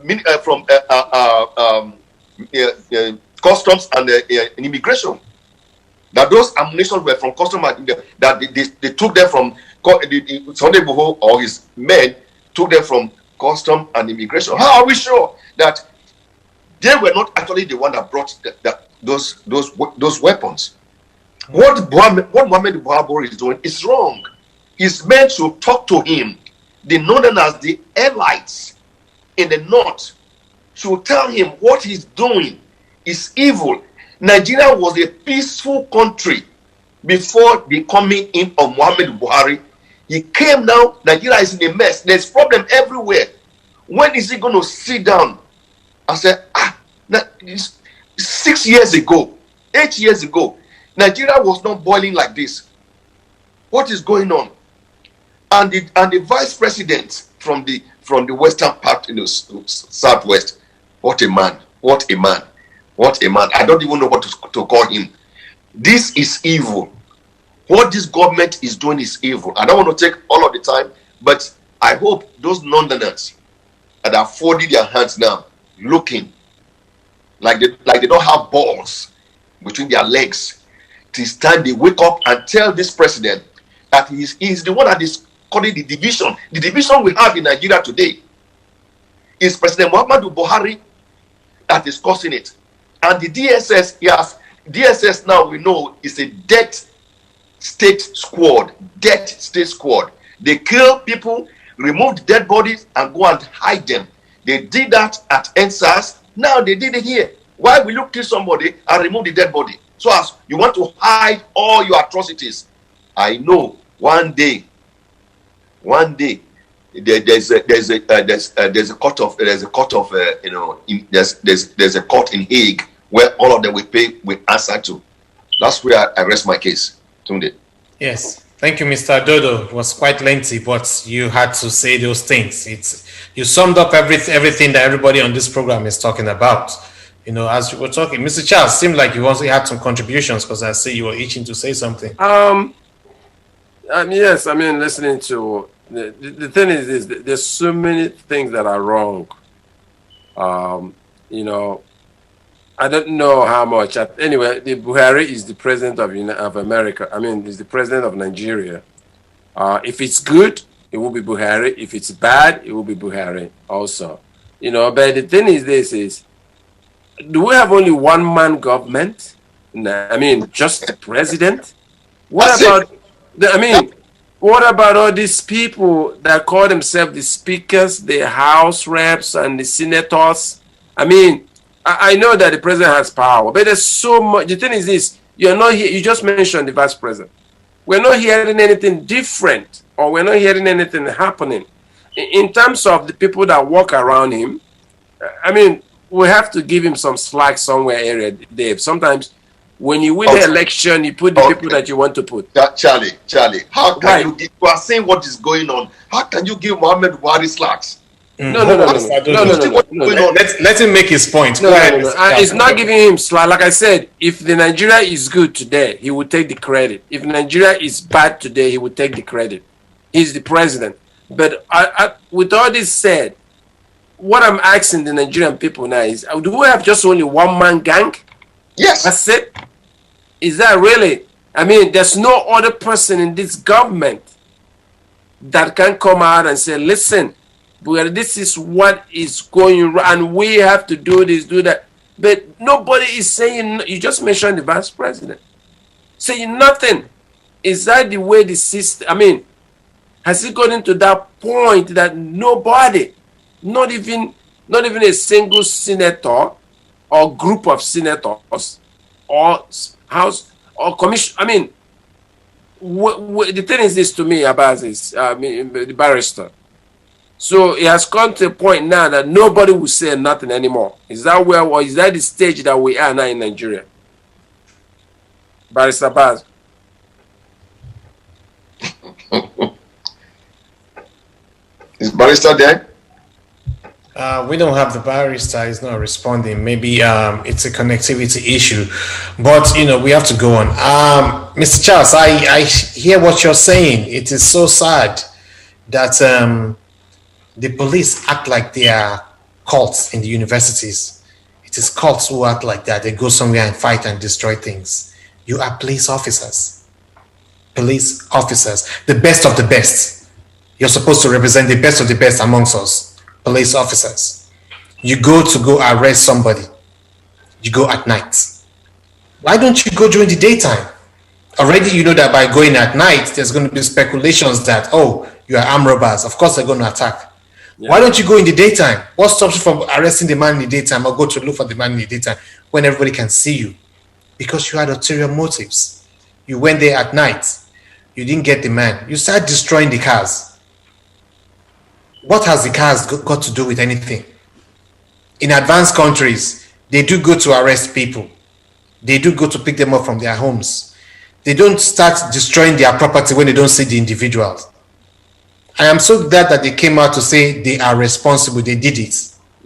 customs and immigration. That those ammunitions were from customs, that they took them from Sunday Igboho or his men took them from customs and immigration. How are we sure that they were not actually the one that brought those weapons? What Muhammad Buhari is doing is wrong. His men should talk to him. The Northerners, the elites in the North, should tell him what he's doing is evil. Nigeria was a peaceful country before the coming in of Muhammad Buhari. He came now, Nigeria is in a mess. There's problem everywhere. When is he going to sit down and say, 6 years ago, 8 years ago, Nigeria was not boiling like this. What is going on? And the vice president from the western part, southwest, what a man, what a man, what a man. I don't even know what to call him. This is evil. What this government is doing is evil. I don't want to take all of the time, but I hope those Londoners that are folding their hands now, looking like they don't have balls between their legs, it's time they wake up and tell this president that he's the one that is calling the division. The division we have in Nigeria today is President Muhammadu Buhari that is causing it. And the DSS, yes, DSS now we know is a death state squad. Death state squad. They kill people, remove dead bodies, and go and hide them. They did that at NSAS. Now they did it here. Why will you kill somebody and remove the dead body? So as you want to hide all your atrocities. I know one day there's a court in Hague where all of them will answer to. That's where I rest my case. Tunde. Yes, thank you, Mr. Adodo. It was quite lengthy, but you had to say those things. You summed up everything that everybody on this program is talking about. As you were talking, Mr. Charles, seemed like you also had some contributions, because I see you were itching to say something. Yes, listening to the thing is this: there's so many things that are wrong. I don't know how much. Anyway, the Buhari is the president of America. He's the president of Nigeria. If it's good, it will be Buhari. If it's bad, it will be Buhari also. But the thing is this: do we have only one man government? Just the president? What about all these people that call themselves the speakers, the House reps, and the senators? I know that the president has power, but there's so much. The thing is this: you're not here. You just mentioned the vice president. We're not hearing anything different, or we're not hearing anything happening in terms of the people that walk around him. We have to give him some slack somewhere, Dave. Sometimes when you win the election, you put the people that you want to put. Charlie, how can you are saying what is going on? How can you give Muhammad Buhari slacks? No. Let him make his point. No. It's not giving him slack. Like I said, if the Nigeria is good today, he will take the credit. If Nigeria is bad today, he will take the credit. He's the president. But with all this said, what I'm asking the Nigerian people now is, do we have just only one-man gang? Yes. That's it? Is that really? I mean, there's no other person in this government that can come out and say, listen, this is what is going on, and we have to do this, do that. But nobody is saying, you just mentioned the vice president, saying nothing. Is that the way the system, I mean, has it gotten to that point that nobody, not even a single senator or group of senators or house or commission, I mean, the thing is this to me about this, the barrister. So it has come to a point now that nobody will say nothing anymore. Is that where, or is that the stage that we are now in Nigeria? Barrister Baz. Is Barrister there? We don't have the barrister. He's not responding. Maybe it's a connectivity issue, but we have to go on. Mr. Charles, I hear what you're saying. It is so sad that the police act like they are cults in the universities. It is cults who act like that. They go somewhere and fight and destroy things. You are police officers. Police officers, the best of the best. You're supposed to represent the best of the best amongst us, police officers. You go arrest somebody. You go at night. Why don't you go during the daytime? Already you know that by going at night, there's going to be speculations that, oh, you are armed robbers. Of course they're going to attack. Yeah. Why don't you go in the daytime? What stops you from arresting the man in the daytime or go to look for the man in the daytime when everybody can see you? Because you had ulterior motives. You went there at night. You didn't get the man. You started destroying the cars. What has the cars got to do with anything? In advanced countries, they do go to arrest people. They do go to pick them up from their homes. They don't start destroying their property when they don't see the individuals. I am so glad that they came out to say they are responsible. They did it.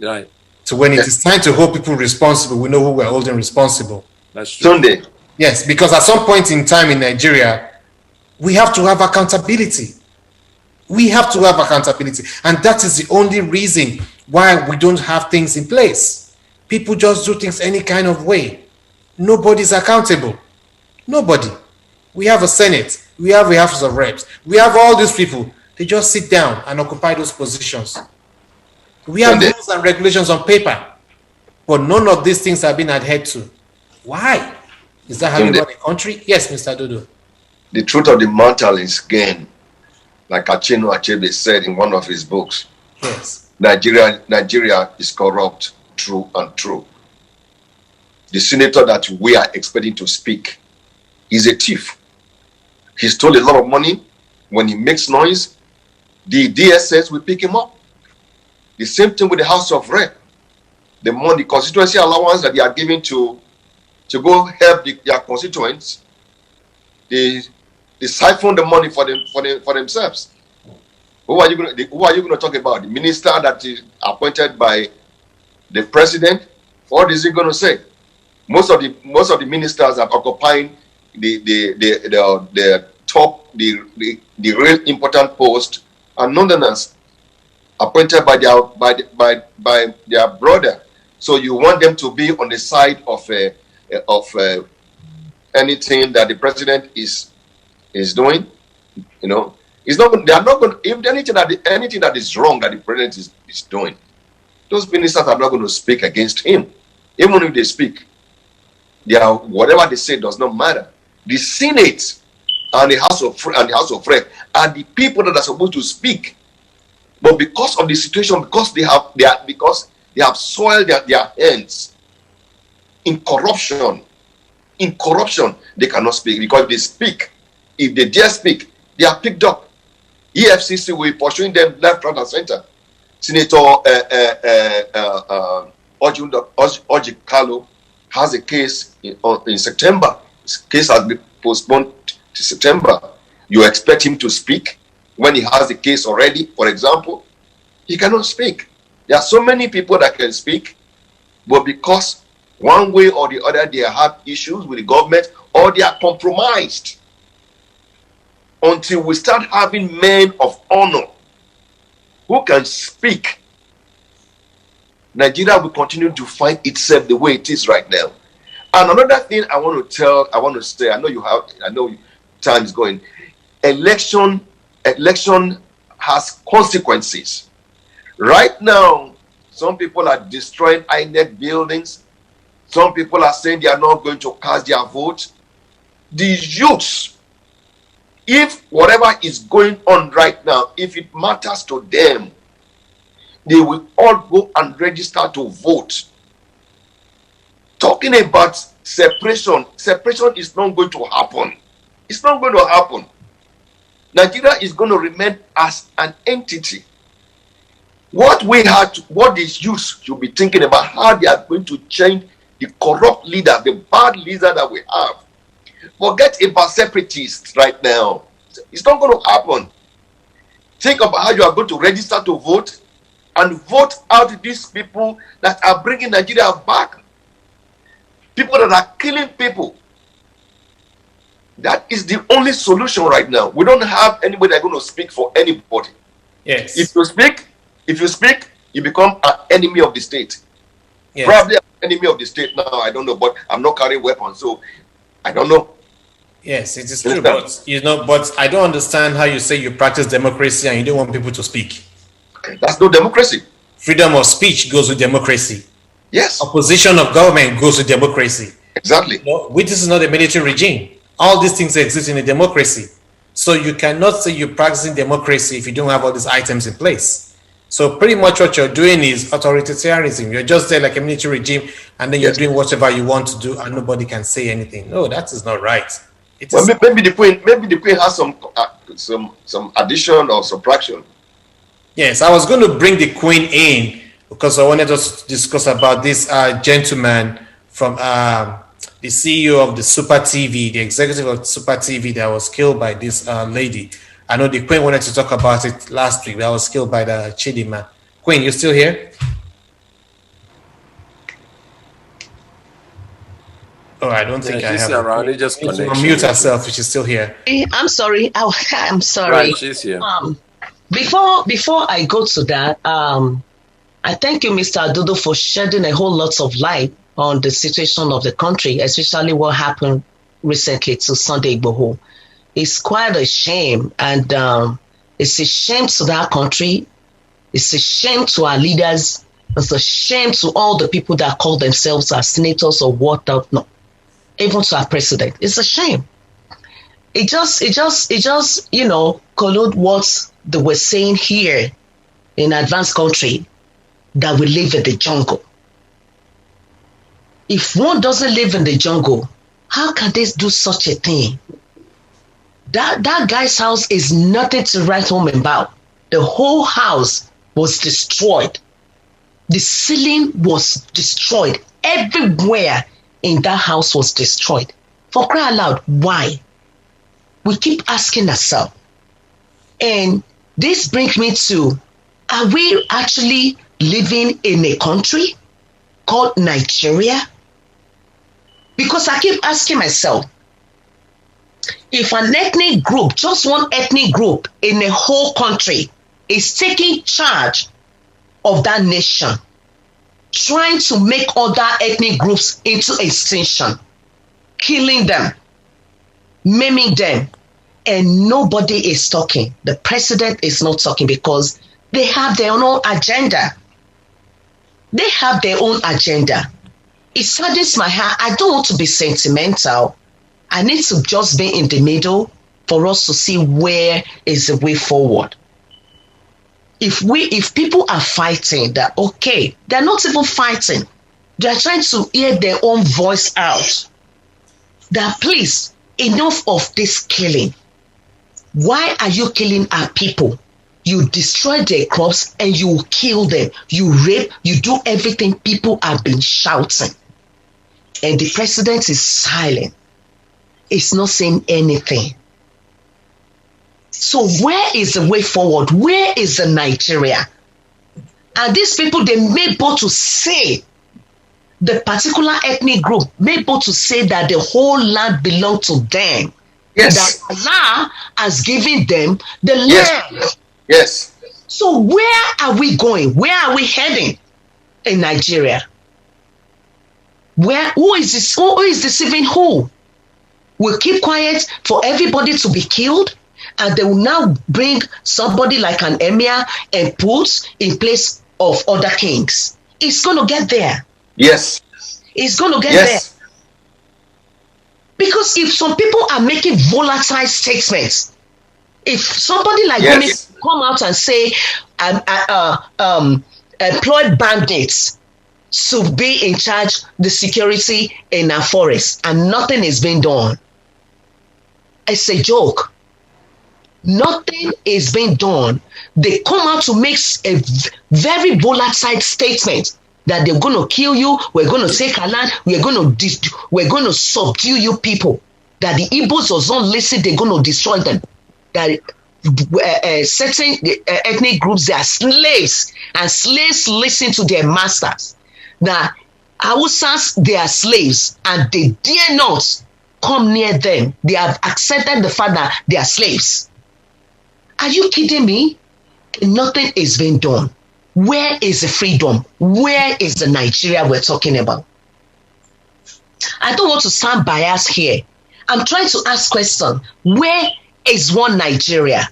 Right. So when it is time to hold people responsible, we know who we're holding responsible. That's true. Sunday. Yes, because at some point in time in Nigeria, we have to have accountability. We have to have accountability. And that is the only reason why we don't have things in place. People just do things any kind of way. Nobody's accountable. Nobody. We have a Senate. We have a House of Reps. We have all these people. They just sit down and occupy those positions. We have rules and regulations on paper, but none of these things have been adhered to. Why? Is that how we run a country? Yes, Mr. Adodo. The truth of the matter is, again, like Achino Achebe said in one of his books, yes, Nigeria is corrupt, true and true. The senator that we are expecting to speak is a thief. He stole a lot of money. When he makes noise, the DSS will pick him up. The same thing with the House of Rep. The money, constituency allowance that they are giving to go help their constituents, they siphon the money for themselves. Who are you going to talk about? The minister that is appointed by the president? What is he going to say? Most of the ministers are occupying the top, the real important post, and nonetheless appointed by their brother. So you want them to be on the side of anything that the president is doing? It's not. They are not going. If anything that is wrong that the president is doing, those ministers are not going to speak against him. Even if they speak, whatever they say does not matter. The Senate and the House of Rep are the people that are supposed to speak, but because of the situation, because they have soiled their hands in corruption, they cannot speak. Because if they speak, if they dare speak, they are picked up. EFCC will be pursuing them left, right, and center. Senator Oji Kalu has a case in September. His case has been postponed to September. You expect him to speak when he has the case already, for example? He cannot speak. There are so many people that can speak, but because one way or the other they have issues with the government or they are compromised. Until we start having men of honor who can speak Nigeria will continue to find itself the way it is right now. And another thing I want to say, I know time is going. Election has consequences. Right now, some people are destroying INEC buildings. Some people are saying they are not going to cast their vote. The youths, if whatever is going on right now, if it matters to them, they will all go and register to vote. Talking about separation is not going to happen. It's not going to happen. Nigeria is going to remain as an entity. What these youths should be thinking about, how they are going to change the corrupt leader, the bad leader that we have. Forget about separatists right now. It's not going to happen. Think about how you are going to register to vote and vote out these people that are bringing Nigeria back. People that are killing people. That is the only solution right now. We don't have anybody that's going to speak for anybody. Yes. If you speak, you become an enemy of the state. Yes. Probably an enemy of the state now, I don't know, but I'm not carrying weapons, so I don't know. Yes, it is true, but I don't understand how you say you practice democracy and you don't want people to speak. That's no democracy. Freedom of speech goes with democracy. Yes. Opposition of government goes with democracy. Exactly. This is not a military regime. All these things exist in a democracy. So you cannot say you're practicing democracy if you don't have all these items in place. So pretty much what you're doing is authoritarianism. You're just there like a military regime, and then you're doing whatever you want to do, and nobody can say anything. No, that is not right. Maybe the queen has some addition or subtraction. Yes, I was going to bring the queen in because I wanted us to discuss about this gentleman from the CEO of the Super TV, the executive of Super TV that was killed by this lady. I know the queen wanted to talk about it last week. That was killed by the Chidima. Queen, you still here? Oh, I don't think I have. She's around. It just unmute herself if she's still here. I'm sorry. I'm sorry. Right, she's here. Before I go to that, I thank you, Mr. Adodo, for shedding a whole lot of light on the situation of the country, especially what happened recently to Sunday Igboho. It's quite a shame, and it's a shame to that country. It's a shame to our leaders. It's a shame to all the people that call themselves our senators or whatnot. No, even to our president. It's a shame. It just collude what they were saying here in advanced country, that we live in the jungle. If one doesn't live in the jungle, how can they do such a thing? That guy's house is nothing to write home about. The whole house was destroyed. The ceiling was destroyed. Everywhere in that house was destroyed. For crying out loud, why? We keep asking ourselves. And this brings me to, are we actually living in a country called Nigeria? Because I keep asking myself, if an ethnic group, just one ethnic group in a whole country is taking charge of that nation, trying to make other ethnic groups into extinction, killing them, maiming them, and nobody is talking. The president is not talking because they have their own agenda. They have their own agenda. It saddens my heart. I don't want to be sentimental. I need to just be in the middle for us to see where is the way forward. If people are fighting, that okay, they're not even fighting. They're trying to hear their own voice out. That please, enough of this killing. Why are you killing our people? You destroy their crops and you kill them. You rape, you do everything. People have been shouting. And the president is silent. It's not saying anything. So where is the way forward? Where is the Nigeria? And these people, they may both to say, the particular ethnic group may both to say that the whole land belongs to them. Yes. That Allah has given them the land. Yes. So where are we going? Where are we heading? in Nigeria? Who is deceiving who? We'll keep quiet for everybody to be killed, and they will now bring somebody like an emir and put in place of other kings. It's going to get there. Yes. It's going to get there. Because if some people are making volatile statements, if somebody like me come out and say, employ bandits to be in charge the security in our forest, and nothing is being done, it's a joke. Nothing is being done. They come out to make a very volatile statement that they're going to kill you, we're going to take our land, we're going to subdue you people. That the Igbos does not listen, they're going to destroy them. That certain ethnic groups, they are slaves, and slaves listen to their masters. That Hausas, they are slaves, and they dare not come near them. They have accepted the fact that they are slaves. Are you kidding me? Nothing is being done. Where is the freedom? Where is the Nigeria we're talking about? I don't want to sound biased here. I'm trying to ask questions. Where is one Nigeria?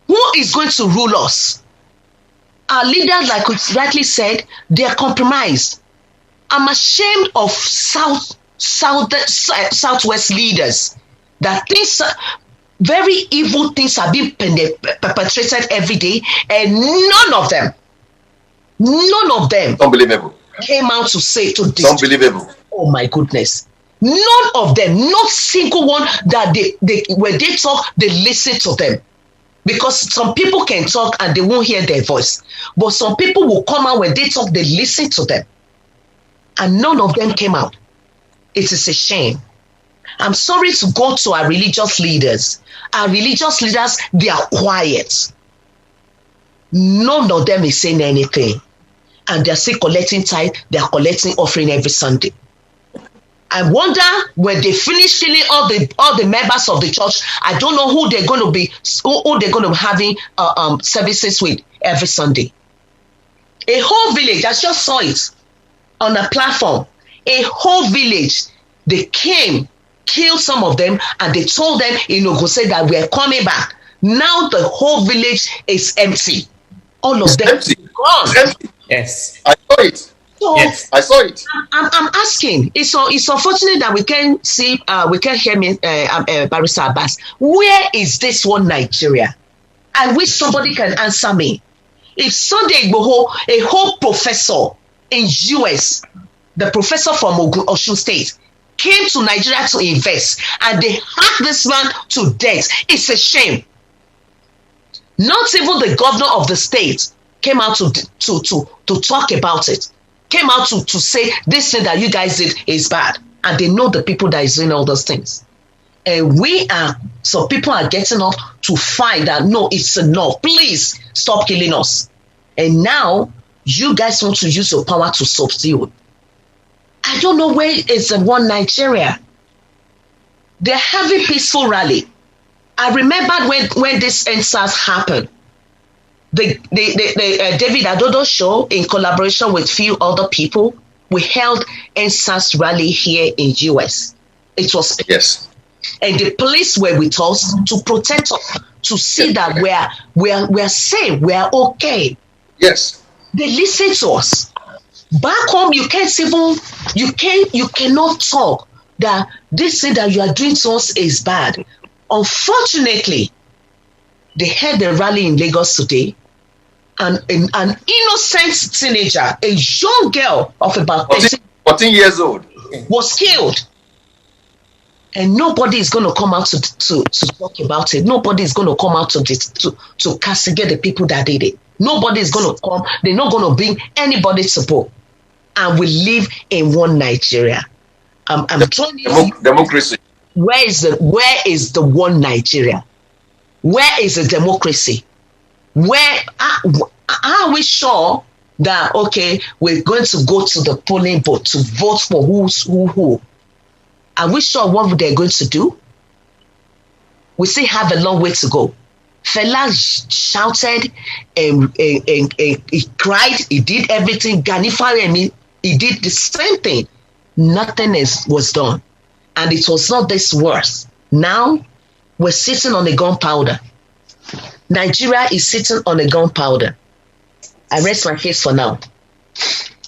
Who is going to rule us? Our leaders, like we rightly said, they are compromised. I'm ashamed of Southwest leaders that things, very evil things are being perpetrated every day, and none of them unbelievable came out to say to this. Unbelievable. Oh my goodness. None of them, not single one that they when they talk, they listen to them. Because some people can talk and they won't hear their voice. But some people will come out when they talk, they listen to them. And none of them came out. It is a shame. I'm sorry to go to our religious leaders. Our religious leaders, they are quiet. None of them is saying anything. And they're still collecting tithe, they're collecting offering every Sunday. I wonder when they finish killing all the members of the church, I don't know who they're going to be, who they're going to be having services with every Sunday. A whole village, I just saw it on a platform. A whole village, they came, killed some of them, and they told them in Ogun that we are coming back. Now the whole village is empty. All of them gone. Empty. Yes. I saw it. So, yes, I saw it. I'm asking. It's unfortunate that we can't see, we can't hear me, Barrister Abbas. Where is this one Nigeria? I wish somebody can answer me. If Sunday Igboho, a whole professor in US, the professor from Osun State, came to Nigeria to invest, and they hacked this man to death, it's a shame. Not even the governor of the state came out to talk about it. Came out to say this thing that you guys did is bad, and they know the people that is doing all those things. And so people are getting up to find that no, it's enough. Please stop killing us. And now you guys want to use your power to subdue. I don't know where is the one Nigeria. They're having peaceful rally. I remember when this NSAS happened. The David Adodo Show, in collaboration with few other people, we held NSAS rally here in US. It was yes, and the police were with us to protect us, to see that we're safe, we're okay. Yes, they listen to us. Back home, you cannot talk that this thing that you are doing to us is bad. Unfortunately, they had the rally in Lagos today. An innocent teenager, a young girl of about 14 years old, was killed. And nobody is going to come out to talk about it. Nobody is going to come out to castigate the people that did it. Nobody is going to come. They're not going to bring anybody to book. And we live in one Nigeria. I'm trying to democracy. Where is the one Nigeria? Where is the democracy? Where are we sure that okay, we're going to go to the polling booth to vote for who? Are we sure what they're going to do? We still have a long way to go. Fela shouted and he cried. He did everything. Gani Faremi, he did the same thing. Nothing was done. And it was not this worse. Now we're sitting on a gunpowder. Nigeria is sitting on a gunpowder. I rest my case for now.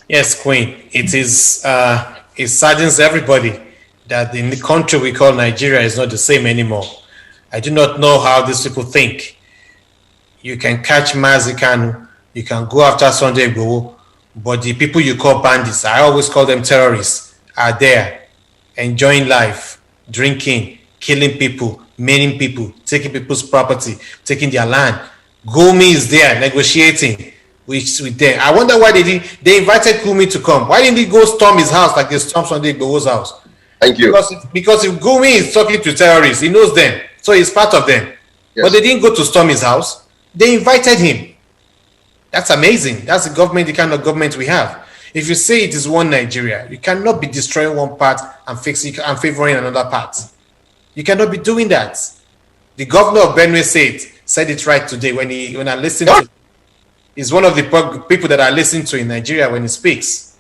Yes, Queen. It saddens everybody that in the country we call Nigeria is not the same anymore. I do not know how these people think. You can catch Mazi Kanu, you can go after Sunday Igboho, but the people you call bandits, I always call them terrorists, are there, enjoying life, drinking, killing people, maiming people, taking people's property, taking their land. Gumi is there negotiating with them. I wonder why they invited Gumi to come. Why didn't he go storm his house like they stormed Sunday Igboho's house? Thank you. Because if Gumi is talking to terrorists, he knows them, so he's part of them. Yes. But they didn't go to storm his house. They invited him. That's amazing. That's the kind of government we have. If you say it is one Nigeria, you cannot be destroying one part and favoring another part. You cannot be doing that. The governor of Benue said it right today when I listened to. He's one of the people that I listen to in Nigeria when he speaks.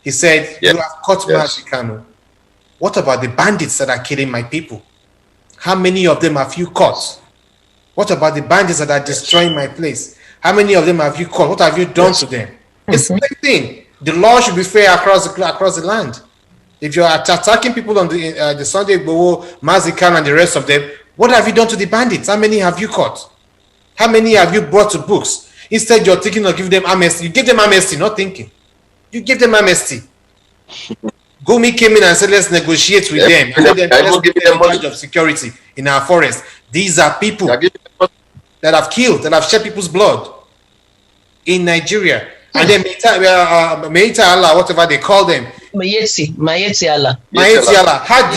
He said, You have caught Mazi Kanu. What about the bandits that are killing my people? How many of them have you caught? What about the bandits that are destroying my place? How many of them have you caught? What have you done to them? It's the same thing. The law should be fair across the land. If you're attacking people on the Sunday Igboho, Mazi Kanu, and the rest of them, what have you done to the bandits? How many have you caught? How many have you brought to books? Instead, you're thinking of giving them amnesty. You give them amnesty, not thinking. You give them amnesty. Gumi came in and said, let's negotiate with them. And let's give them in charge of security in our forest. These are people that have killed, that have shed people's blood in Nigeria. And then Meita Allah, whatever they call them. Mayeti Allah. Mayeti Allah had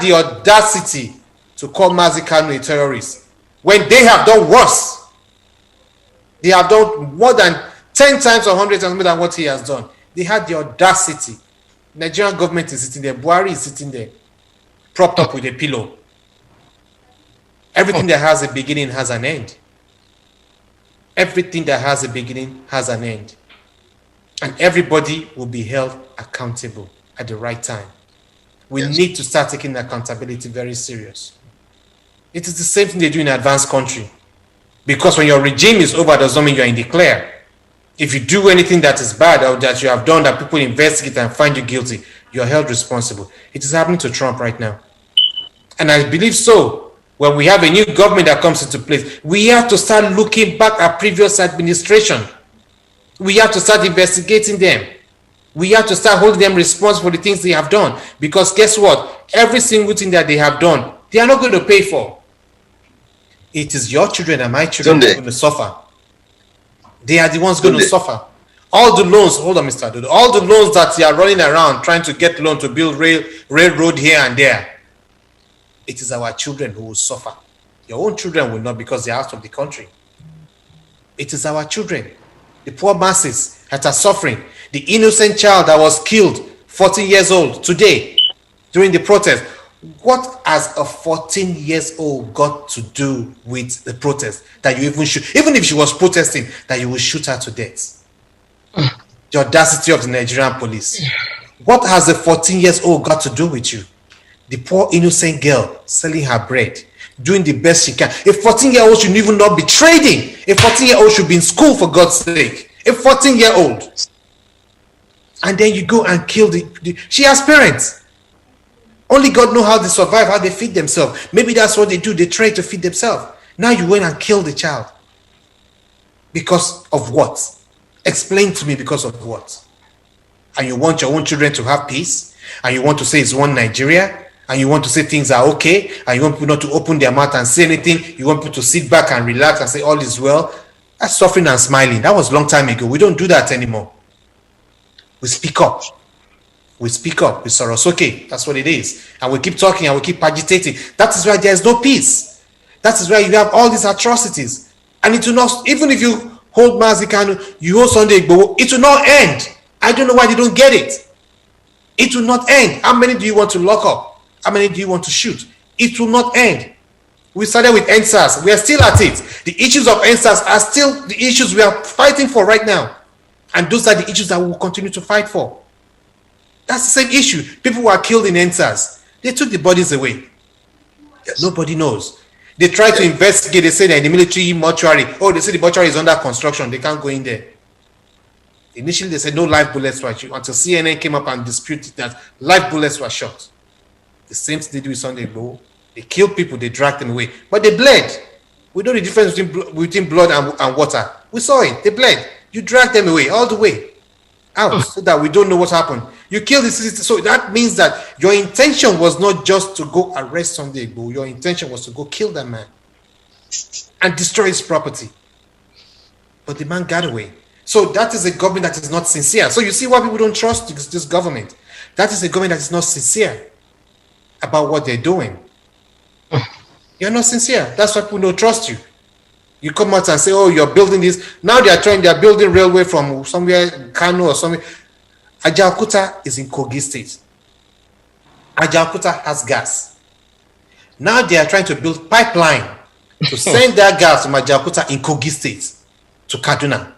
the audacity to call Mazi Kanu a terrorist when they have done worse. They have done more than 10 times or 100 times more than what he has done. They had the audacity. Nigerian government is sitting there. Buhari is sitting there, propped up with a pillow. Everything that has a beginning has an end. Everything that has a beginning has an end. And everybody will be held accountable at the right time. We need to start taking accountability very serious. It is the same thing they do in an advanced country. Because when your regime is over, does not mean you're in the clear. If you do anything that is bad or that you have done that people investigate and find you guilty, you're held responsible. It is happening to Trump right now. And I believe so. When we have a new government that comes into place, we have to start looking back at previous administration. We have to start investigating them. We have to start holding them responsible for the things they have done. Because guess what? Every single thing that they have done, they are not going to pay for. It is your children and my children who are going to suffer. They are the ones going to suffer. All the loans, hold on, Mr. Adodo, all the loans that you are running around trying to get loan to build railroad here and there, it is our children who will suffer. Your own children will not, because they are out of the country. It is our children, the poor masses that are suffering. The innocent child that was killed, 14 years old, today, during the protest. What has a 14-year-old got to do with the protest that you even shoot? Even if she was protesting, that you will shoot her to death. The audacity of the Nigerian police. What has a 14-year-old got to do with you? The poor innocent girl selling her bread, doing the best she can. A 14-year-old should even not be trading. A 14-year-old should be in school, for God's sake. A 14-year-old. And then you go and kill she has parents. Only God knows how they survive, how they feed themselves. Maybe that's what they do. They try to feed themselves. Now you went and killed the child. Because of what? Explain to me, because of what? And you want your own children to have peace? And you want to say it's one Nigeria? And you want to say things are okay? And you want people not to open their mouth and say anything? You want people to sit back and relax and say all is well? That's suffering and smiling. That was a long time ago. We don't do that anymore. We speak up. We speak up. We Sorosoke. That's what it is. And we keep talking and we keep agitating. That is why there is no peace. That is why you have all these atrocities. And it will not, even if you hold Mazi Kanu, you hold Sunday Igboho, it will not end. I don't know why they don't get it. It will not end. How many do you want to lock up? How many do you want to shoot? It will not end. We started with NSAS. We are still at it. The issues of NSAS are still the issues we are fighting for right now. And those are the issues that we will continue to fight for. That's the same issue. People who are killed in NSAS, they took the bodies away. Yes. Nobody knows. They try to investigate. They say they're in the military mortuary. Oh, they say the mortuary is under construction. They can't go in there. Initially, they said no live bullets were shot until CNN came up and disputed that live bullets were shot. The same thing they do with Sunday Igboho. They killed people, they dragged them away. But they bled. We know the difference between blood and water. We saw it. They bled. You dragged them away, all the way out, so that we don't know what happened. You killed the citizen. So that means that your intention was not just to go arrest Sunday Igboho. Your intention was to go kill that man and destroy his property. But the man got away. So that is a government that is not sincere. So you see why people don't trust this government. That is a government that is not sincere about what they're doing. You're not sincere. That's why people don't trust you. You come out and say, oh, you're building this. Now they're building railway from somewhere, Kano or somewhere. Ajaokuta is in Kogi State. Ajaokuta has gas. Now they are trying to build pipeline to send that gas from Ajaokuta in Kogi State to Kaduna.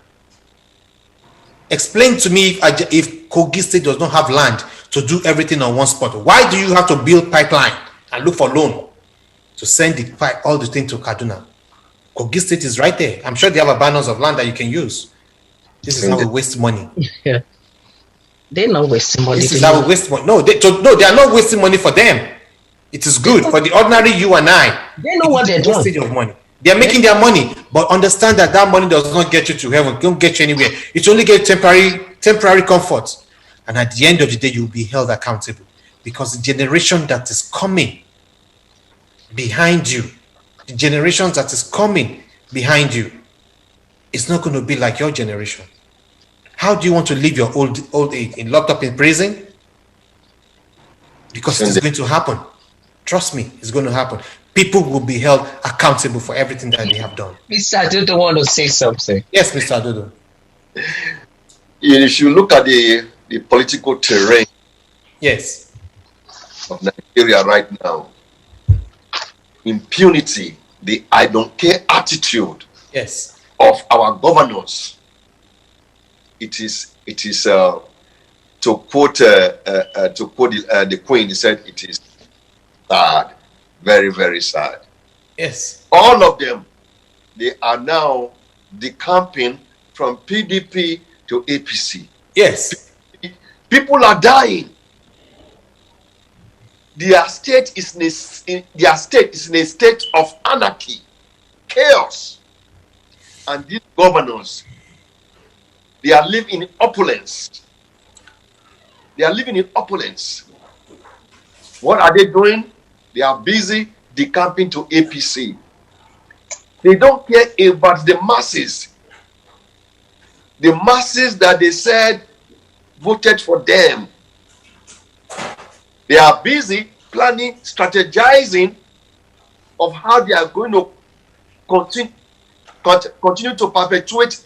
Explain to me if Kogi State does not have land to do everything on one spot, why do you have to build pipeline and look for loan to send all the thing to Kaduna? Kogi State is right there. I'm sure they have abundance of land that you can use. This is how we waste money. Yeah. They're not wasting money. This is how we waste money. No, they are not wasting money for them. It is good for the ordinary you and I. They know what they're doing. Of money. They are making their money, but understand that money does not get you to heaven. Don't get you anywhere. It only gets temporary comfort. And at the end of the day, you will be held accountable, because the generation that is coming behind you, is not going to be like your generation. How do you want to live your old age? Locked up in prison? Because it's going to happen. Trust me, it's going to happen. People will be held accountable for everything that they have done. Mr. Adodo want to say something. Yes, Mr. Adodo. If you look at the political terrain, yes, of Nigeria right now, impunity, the I don't care attitude, yes, of our governors, it is to quote the Queen, he said it is sad, very, very sad. Yes, all of them, they are now decamping from PDP to APC. Yes, people are dying. Their state is in a state of anarchy, chaos, and these governors, they are living in opulence. What are they doing? They are busy decamping to APC. They don't care about the masses. The masses that they said voted for them. They are busy planning, strategizing of how they are going to continue to perpetuate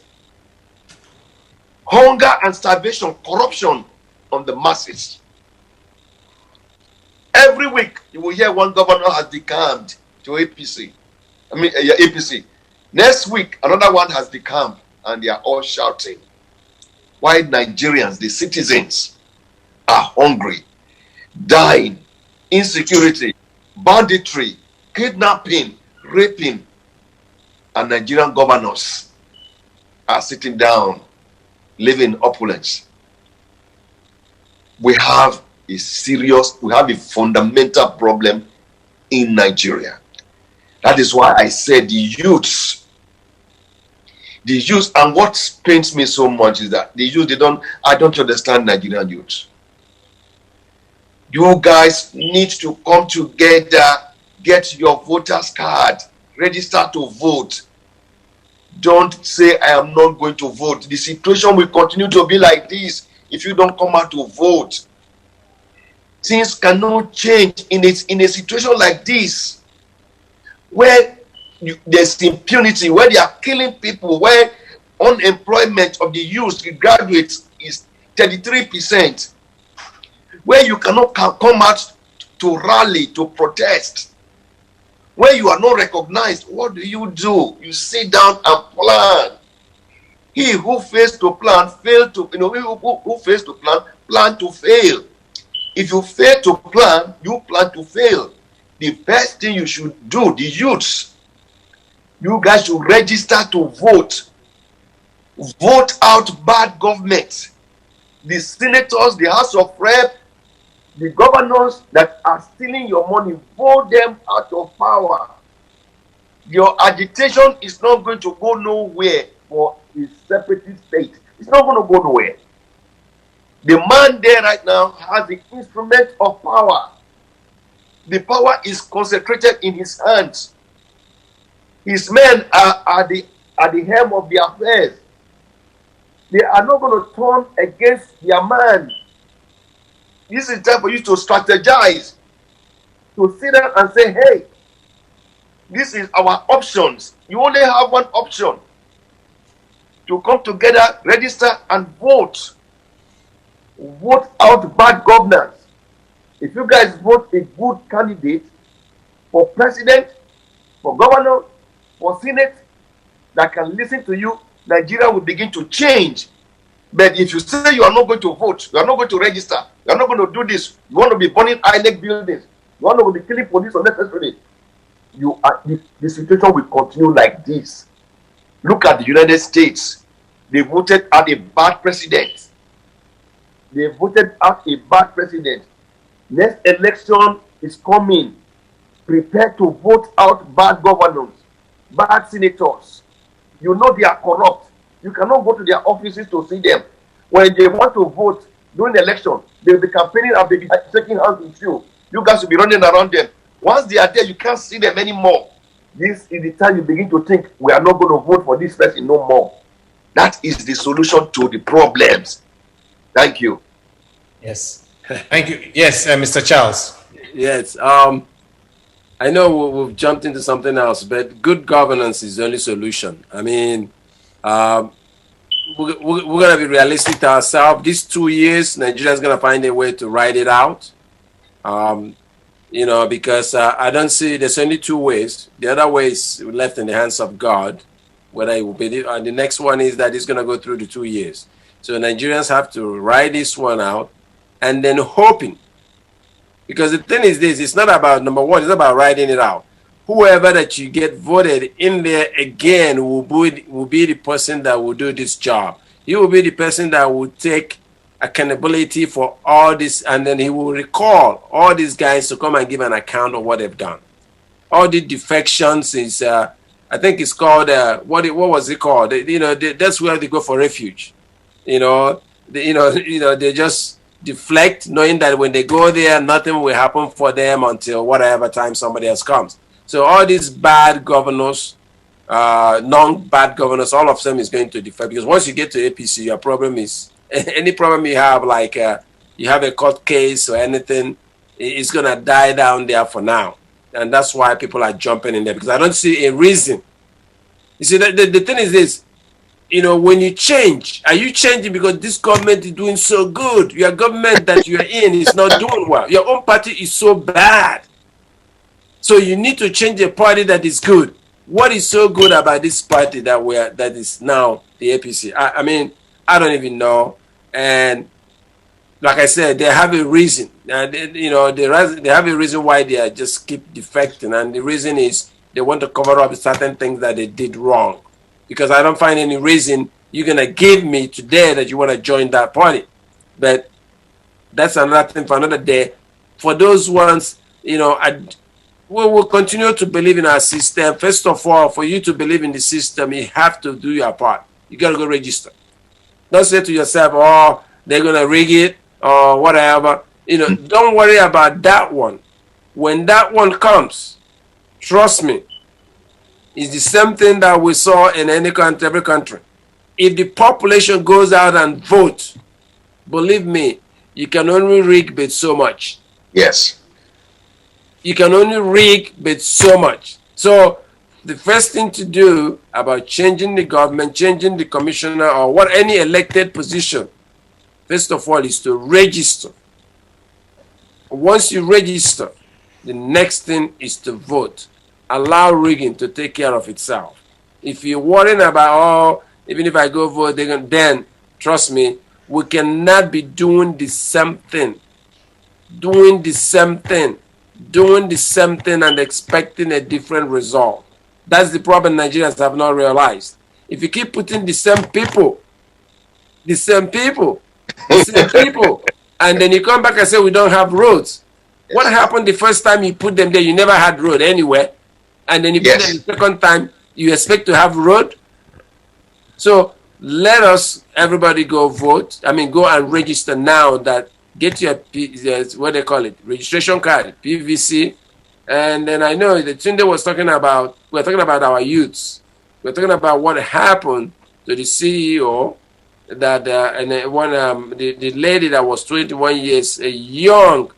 hunger and starvation, corruption on the masses. Every week, you will hear one governor has decamped to APC. APC. Next week, another one has decamped, and they are all shouting. Why Nigerians, the citizens, are hungry, dying, insecurity, banditry, kidnapping, raping, and Nigerian governors are sitting down, living in opulence. We have a fundamental problem in Nigeria. That is why I said the youths, and what pains me so much is that the youth, I don't understand Nigerian youth. You guys need to come together, get your voters card, register to vote. Don't say I am not going to vote. The situation will continue to be like this if you don't come out to vote. Things cannot change in a situation like this, where there's impunity, where they are killing people, where unemployment of the youth, the graduates, is 33%, where you cannot come out to rally, to protest. When you are not recognized, what do? You sit down and plan. He who fails to plan, fail to, who fails to plan to fail. If you fail to plan, you plan to fail. The best thing you should do, the youths, you guys should register to vote. Vote out bad government. The senators, the House of Rep, the governors that are stealing your money, vote them out of power. Your agitation is not going to go nowhere for a separatist state. It's not going to go nowhere. The man there right now has the instrument of power. The power is concentrated in his hands. His men are at the helm of the affairs. They are not going to turn against their man. This is time for you to strategize, to sit down and say, hey, this is our options. You only have one option: to come together, register, and vote. Vote out bad governance. If you guys vote a good candidate for president, for governor, for senate that can listen to you, Nigeria will begin to change. But if you say you are not going to vote, you are not going to register, you are not going to do this, you want to be burning INEC buildings, you want to be killing police unnecessarily, the situation will continue like this. Look at the United States. They voted out a bad president. They voted out a bad president. Next election is coming. Prepare to vote out bad governors, bad senators. You know they are corrupt. You cannot go to their offices to see them. When they want to vote during the election, they will be campaigning and they will be shaking hands with you. You guys will be running around them. Once they are there, you can't see them anymore. This is the time you begin to think, we are not going to vote for this person no more. That is the solution to the problems. Thank you. Yes. Thank you. Yes, Mr. Charles. Yes. I know we've jumped into something else, but good governance is the only solution. I mean, we're going to be realistic to ourselves. These 2 years, Nigeria's going to find a way to ride it out. Because I don't see, there's only two ways. The other way is left in the hands of God, whether it will be, and the next one is that it's going to go through the 2 years. So Nigerians have to ride this one out and then hoping. Because the thing is this, it's not about, number one, it's not about riding it out. Whoever that you get voted in there again will be the person that will do this job. He will be the person that will take accountability for all this, and then he will recall all these guys to come and give an account of what they've done. All the defections is, I think it's called, what was it called? That's where they go for refuge. They just deflect, knowing that when they go there, nothing will happen for them until whatever time somebody else comes. So all these bad governors, non-bad governors, all of them is going to defect, because once you get to APC, your problem is, any problem you have, like you have a court case or anything, it's going to die down there for now. And that's why people are jumping in there, because I don't see a reason. You see, the thing is this, when you change, are you changing because this government is doing so good? Your government that you're in is not doing well. Your own party is so bad. So you need to change a party that is good. What is so good about this party that is now the APC? I mean, I don't even know. And like I said, they have a reason. They have a reason why they just keep defecting. And the reason is they want to cover up certain things that they did wrong. Because I don't find any reason you're going to give me today that you want to join that party. But that's another thing for another day. For those ones, we will continue to believe in our system. First of all, for you to believe in the system, you have to do your part. You got to go register. Don't say to yourself, oh, they're going to rig it or whatever. Don't worry about that one. When that one comes, trust me, it's the same thing that we saw in any country, every country. If the population goes out and votes, believe me, you can only rig but so much. Yes. You can only rig but so much. So the first thing to do about changing the government, changing the commissioner, or any elected position, first of all, is to register. Once you register, the next thing is to vote. allow rigging to take care of itself. If you're worrying about, oh, even if I go vote, then trust me, we cannot be doing the same thing, and expecting a different result. That's the problem Nigerians have not realized. If you keep putting the same people, and then you come back and say we don't have roads. What happened the first time you put them there? You never had road anywhere. And then you put them the second time, you expect to have road? So let us, everybody go vote. I mean, go and register now. That get your, what they call it, registration card, PVC. And then I know that Tunde was talking about, we're talking about our youths. We're talking about what happened to the CEO, that the lady that was 21 years, a young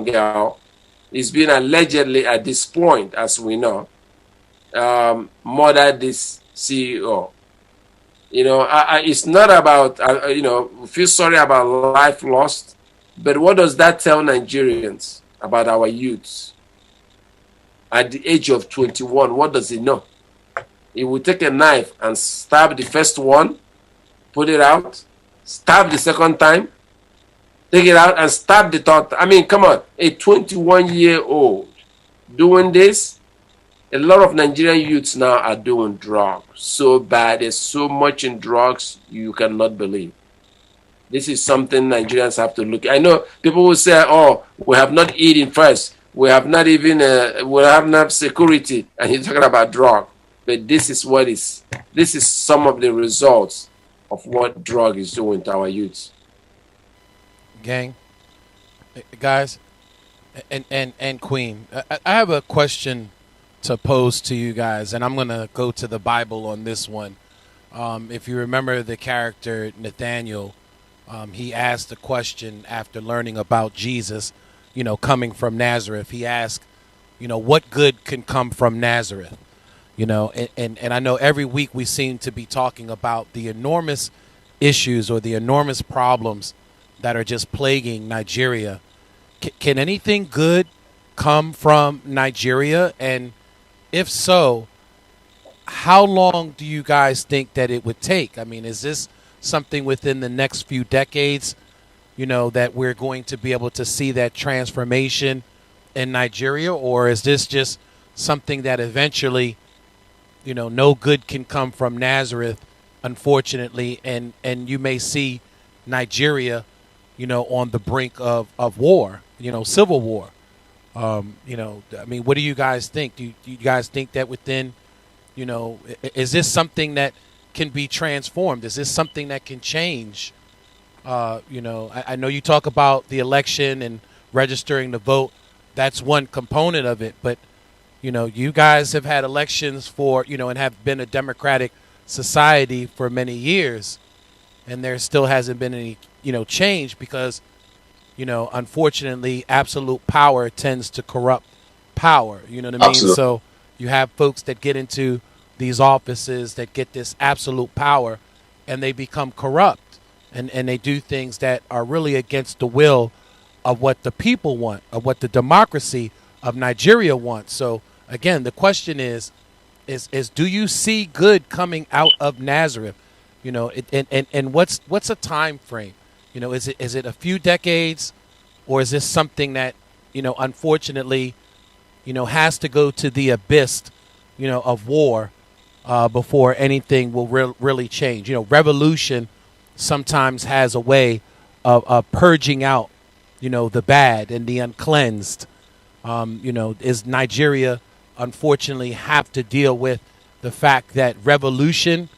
girl, is being allegedly at this point, as we know, murdered this CEO. You know, it's not about, you know, feel sorry about life lost, but what does that tell Nigerians about our youths? At the age of 21, what does he know? He will take a knife and stab the first one, put it out, stab the second time, take it out and stab the third. I mean, come on, a 21-year-old doing this. A lot of Nigerian youths now are doing drugs so bad. There's so much in drugs you cannot believe. This is something Nigerians have to look at. I know people will say, oh, we have not eaten first. We have not even, we have not security. And you're talking about drug. But this is some of the results of what drug is doing to our youths. Gang, guys, and Queen, I have a question to pose to you guys, and I'm going to go to the Bible on this one. If you remember the character Nathaniel, he asked a question after learning about Jesus, you know, coming from Nazareth. He asked, you know, what good can come from Nazareth? You know, and I know every week we seem to be talking about the enormous issues or the enormous problems that are just plaguing Nigeria. Can anything good come from Nigeria? And if so, how long do you guys think that it would take? I mean, is this something within the next few decades, you know, that we're going to be able to see that transformation in Nigeria? Or is this just something that eventually, you know, no good can come from Nazareth, unfortunately, and you may see Nigeria, you know, on the brink of war, you know, civil war? You know, I mean, what do you guys think? Do you guys think that within, you know, is this something that can be transformed? Is this something that can change? You know, I know you talk about the election and registering to vote. That's one component of it. But, you know, you guys have had elections for, you know, and have been a democratic society for many years. And there still hasn't been any, you know, change because, you know, unfortunately, absolute power tends to corrupt power. You know what I mean? Absolutely. So you have folks that get into these offices that get this absolute power and they become corrupt and they do things that are really against the will of what the people want, of what the democracy of Nigeria wants. So again, the question is do you see good coming out of Nazareth? You know, and what's a time frame? You know, is it a few decades, or is this something that, you know, unfortunately, you know, has to go to the abyss, you know, of war before anything will really change? You know, revolution sometimes has a way of purging out, you know, the bad and the uncleansed. You know, is Nigeria unfortunately have to deal with the fact that revolution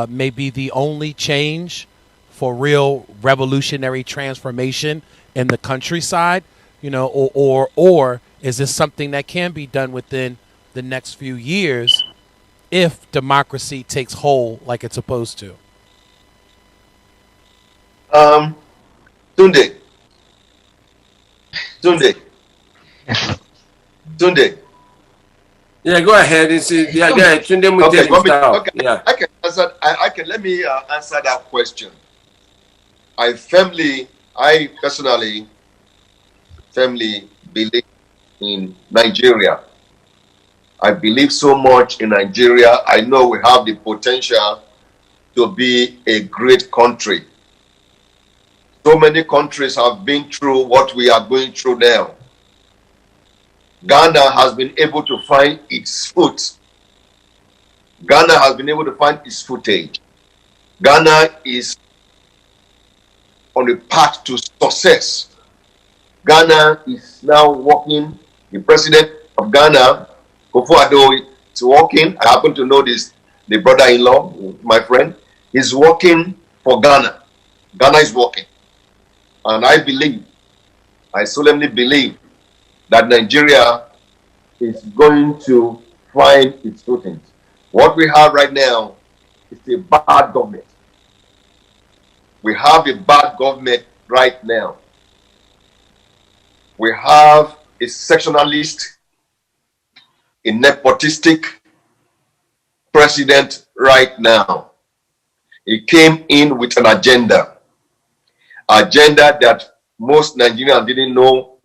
may be the only change for real revolutionary transformation in the countryside, you know, or is this something that can be done within the next few years if democracy takes hold like it's supposed to? Tunde. Yeah, go ahead. Yeah, go ahead. Tunde will Okay, take it down. Yeah. I can answer. Let me answer that question. I personally believe in Nigeria. I believe so much in Nigeria. I know we have the potential to be a great country. So many countries have been through what we are going through now. Ghana has been able to find its foot. Ghana has been able to find its footage. Ghana is on a path to success. Ghana is now working. The president of Ghana, Akufo-Addo, is working. I happen to know this, the brother-in-law, my friend, is working for Ghana. Ghana is working. And I believe, I solemnly believe that Nigeria is going to find its footing. What we have right now is a bad government. We have a bad government right now. We have a sectionalist, a nepotistic president right now. He came in with an agenda that most Nigerians didn't know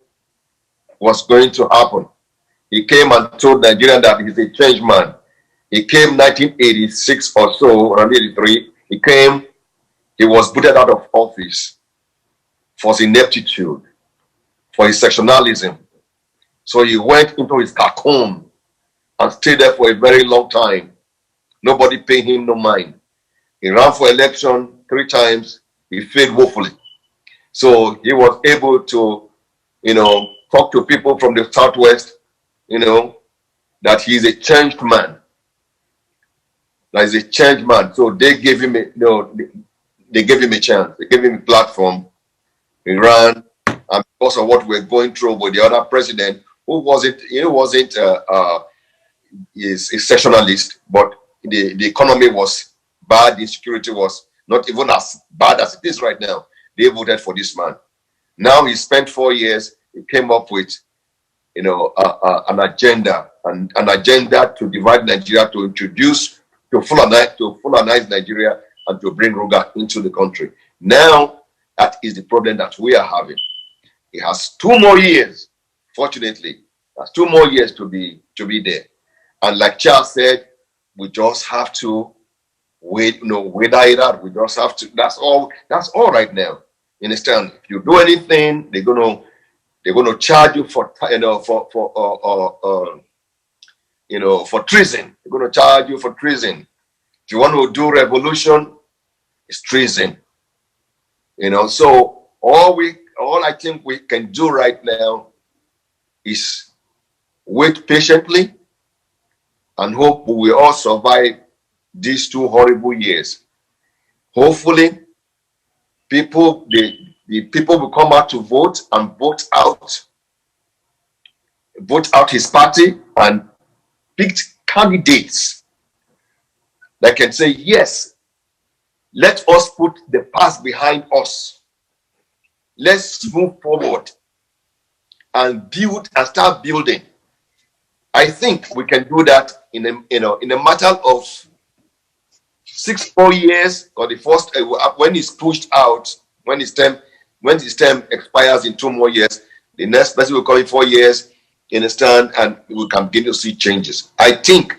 was going to happen. He came and told Nigerians that he's a changed man. He came 1986 or so, around 83. He came, he was booted out of office for his ineptitude, for his sectionalism. So he went into his cocoon and stayed there for a very long time. Nobody paid him no mind. He ran for election 3 times. He failed woefully. So he was able to, talk to people from the Southwest, that he's a changed man. That he's a changed man. So they gave him they gave him a chance. They gave him a platform. He ran, and because of what we're going through with the other president, who wasn't a sectionalist, but the economy was bad, the security was not even as bad as it is right now. They voted for this man. Now he spent 4 years. He came up with, an agenda to divide Nigeria, to introduce, to fulanize Nigeria, and to bring Ruga into the country. Now that is the problem that we are having. He has 2 more years. Fortunately, has 2 more years to be there. And like Charles said, we just have to wait it out. We just have to. That's all right now. You understand? If you do anything, they're gonna charge you for treason. They're gonna charge you for treason. If you want to do revolution, it's treason. So all I think we can do right now is wait patiently and hope we will all survive these 2 horrible years. Hopefully, the people will come out to vote and vote out his party and pick candidates that can say, yes, let us put the past behind us. Let's move forward and build and start building. I think we can do that in a matter of 4 years, or the first when he's pushed out, when his term expires in 2 more years, the next person will come in 4 years, you understand, and we can begin to see changes. I think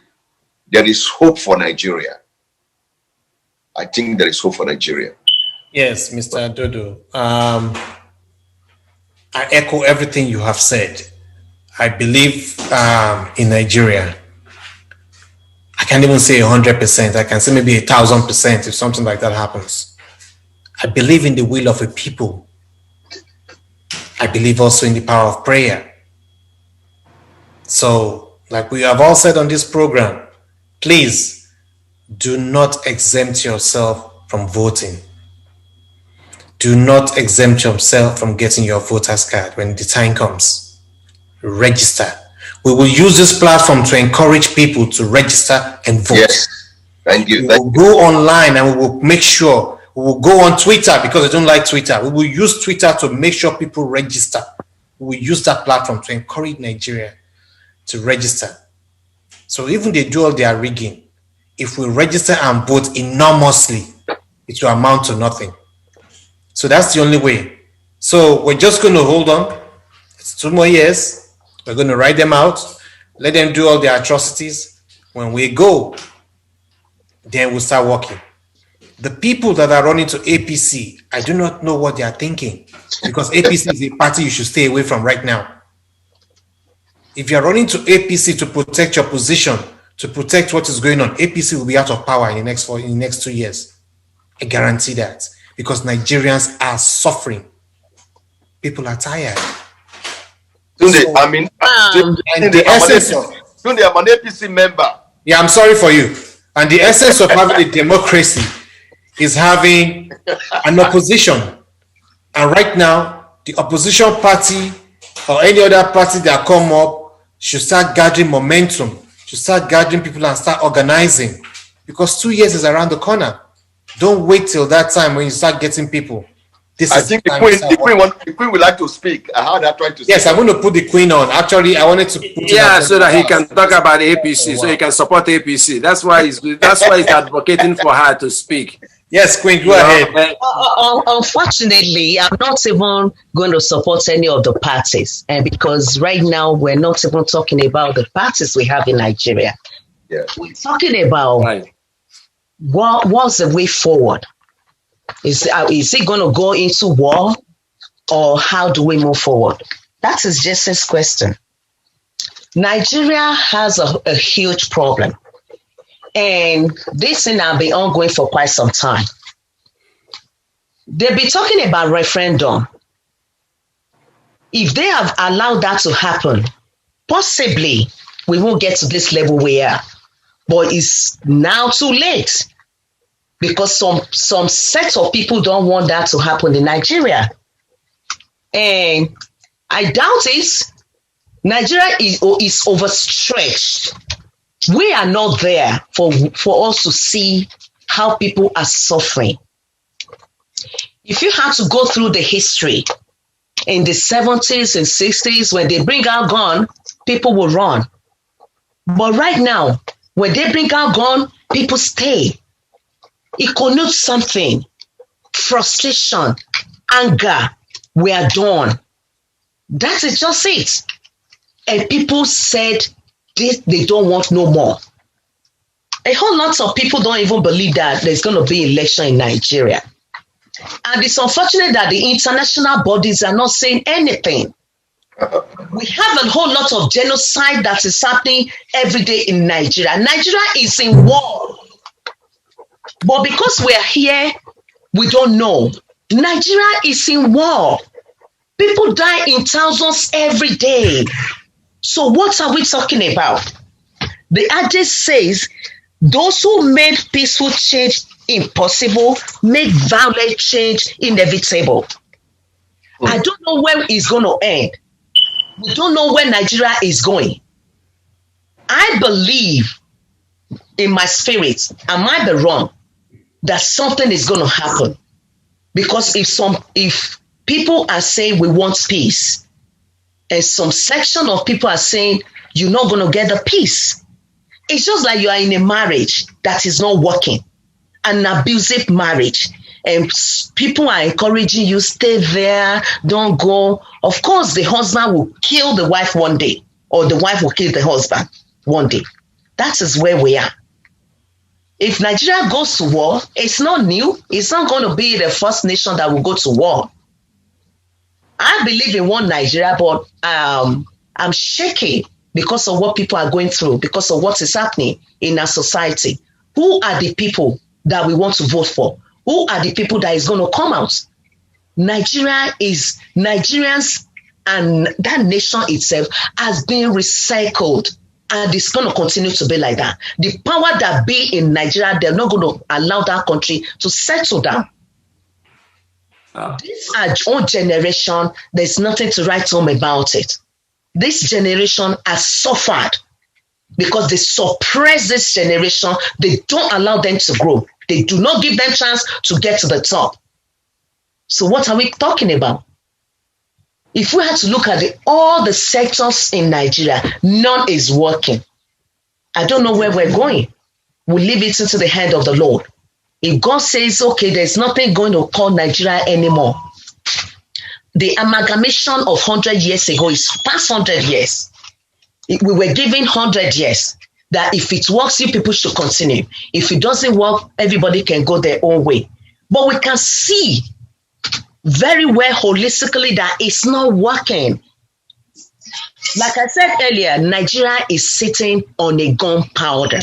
there is hope for Nigeria. Yes, Mr. Adodo. I echo everything you have said. I believe in Nigeria. I can't even say 100%. I can say maybe 1,000% if something like that happens. I believe in the will of a people. I believe also in the power of prayer. So, like we have all said on this program, please do not exempt yourself from voting. Do not exempt yourself from getting your voter's card when the time comes. Register. We will use this platform to encourage people to register and vote. Yes. Thank you. We will go online and we will make sure, we will go on Twitter because I don't like Twitter. We will use Twitter to make sure people register. We will use that platform to encourage Nigeria to register. So even they do all their rigging, if we register and vote enormously, it will amount to nothing. So that's the only way. So we're just going to hold on. It's 2 more years. We're going to write them out, let them do all their atrocities. When we go, then we'll start working. The people that are running to APC, I do not know what they are thinking, because APC is a party you should stay away from right now. If you're running to APC to protect your position, to protect what is going on, APC will be out of power in the next 2 years. I guarantee that, because Nigerians are suffering. People are tired. Tunde, So, I mean, and the essence of, Tunde, I'm an APC member. yeah, I'm sorry for you. And the essence of having a democracy is having an opposition. And right now, the opposition party or any other party that come up should start gathering momentum, should start gathering people and start organizing, because 2 years is around the corner. Don't wait till that time when you start getting people. I think the Queen would like to speak. I heard her trying to speak. Yes, I'm going to put the Queen on. Actually, I wanted to put so that he can talk about APC, so he can support APC. That's why he's advocating for her to speak. Yes, Queen, go ahead. Unfortunately, I'm not even going to support any of the parties, and because right now we're not even talking about the parties we have in Nigeria. Yeah. We're talking about what's the way forward. Is it going to go into war, or how do we move forward? That is Jesse's question. Nigeria has a huge problem, and this thing has been ongoing for quite some time. They've been talking about referendum. If they have allowed that to happen, possibly we won't get to this level we are. But it's now too late, because some set of people don't want that to happen in Nigeria. And I doubt it. Nigeria is overstretched. We are not there for us to see how people are suffering. If you have to go through the history, in the 70s and 60s, when they bring out gun, people will run. But right now, when they bring out gun, people stay. It connotes something. Frustration, anger, we are done. That is just it. And people said they don't want no more. A whole lot of people don't even believe that there's going to be election in Nigeria. And it's unfortunate that the international bodies are not saying anything. We have a whole lot of genocide that is happening every day in Nigeria. Nigeria is in war. But because we are here, we don't know. Nigeria is in war. People die in thousands every day. So what are we talking about? The adage says, those who made peaceful change impossible make violent change inevitable. I don't know when it's going to end. We don't know where Nigeria is going. I believe in my spirit, I might be wrong, that something is going to happen. Because if people are saying we want peace, and some section of people are saying you're not going to get the peace, it's just like you are in a marriage that is not working, an abusive marriage, and people are encouraging you, stay there, don't go. Of course, the husband will kill the wife one day, or the wife will kill the husband one day. That is where we are. If Nigeria goes to war, it's not new. It's not going to be the first nation that will go to war. I believe in one Nigeria, but I'm shaking because of what people are going through, because of what is happening in our society. Who are the people that we want to vote for? Who are the people that is going to come out? Nigeria is Nigerians, and that nation itself has been recycled, and it's going to continue to be like that. The power that be in Nigeria, they're not going to allow that country to settle down. This our own generation, there's nothing to write home about it. This generation has suffered because they suppress this generation. They don't allow them to grow. They do not give them chance to get to the top. So what are we talking about? If we had to look at all the sectors in Nigeria, none is working. I don't know where we're going. We leave it into the hand of the Lord. If God says, okay, there's nothing going to call Nigeria anymore, the amalgamation of 100 years ago is past 100 years. We were given 100 years. That if it works, you people should continue. If it doesn't work, everybody can go their own way. But we can see very well holistically that it's not working. Like I said earlier, Nigeria is sitting on a gunpowder.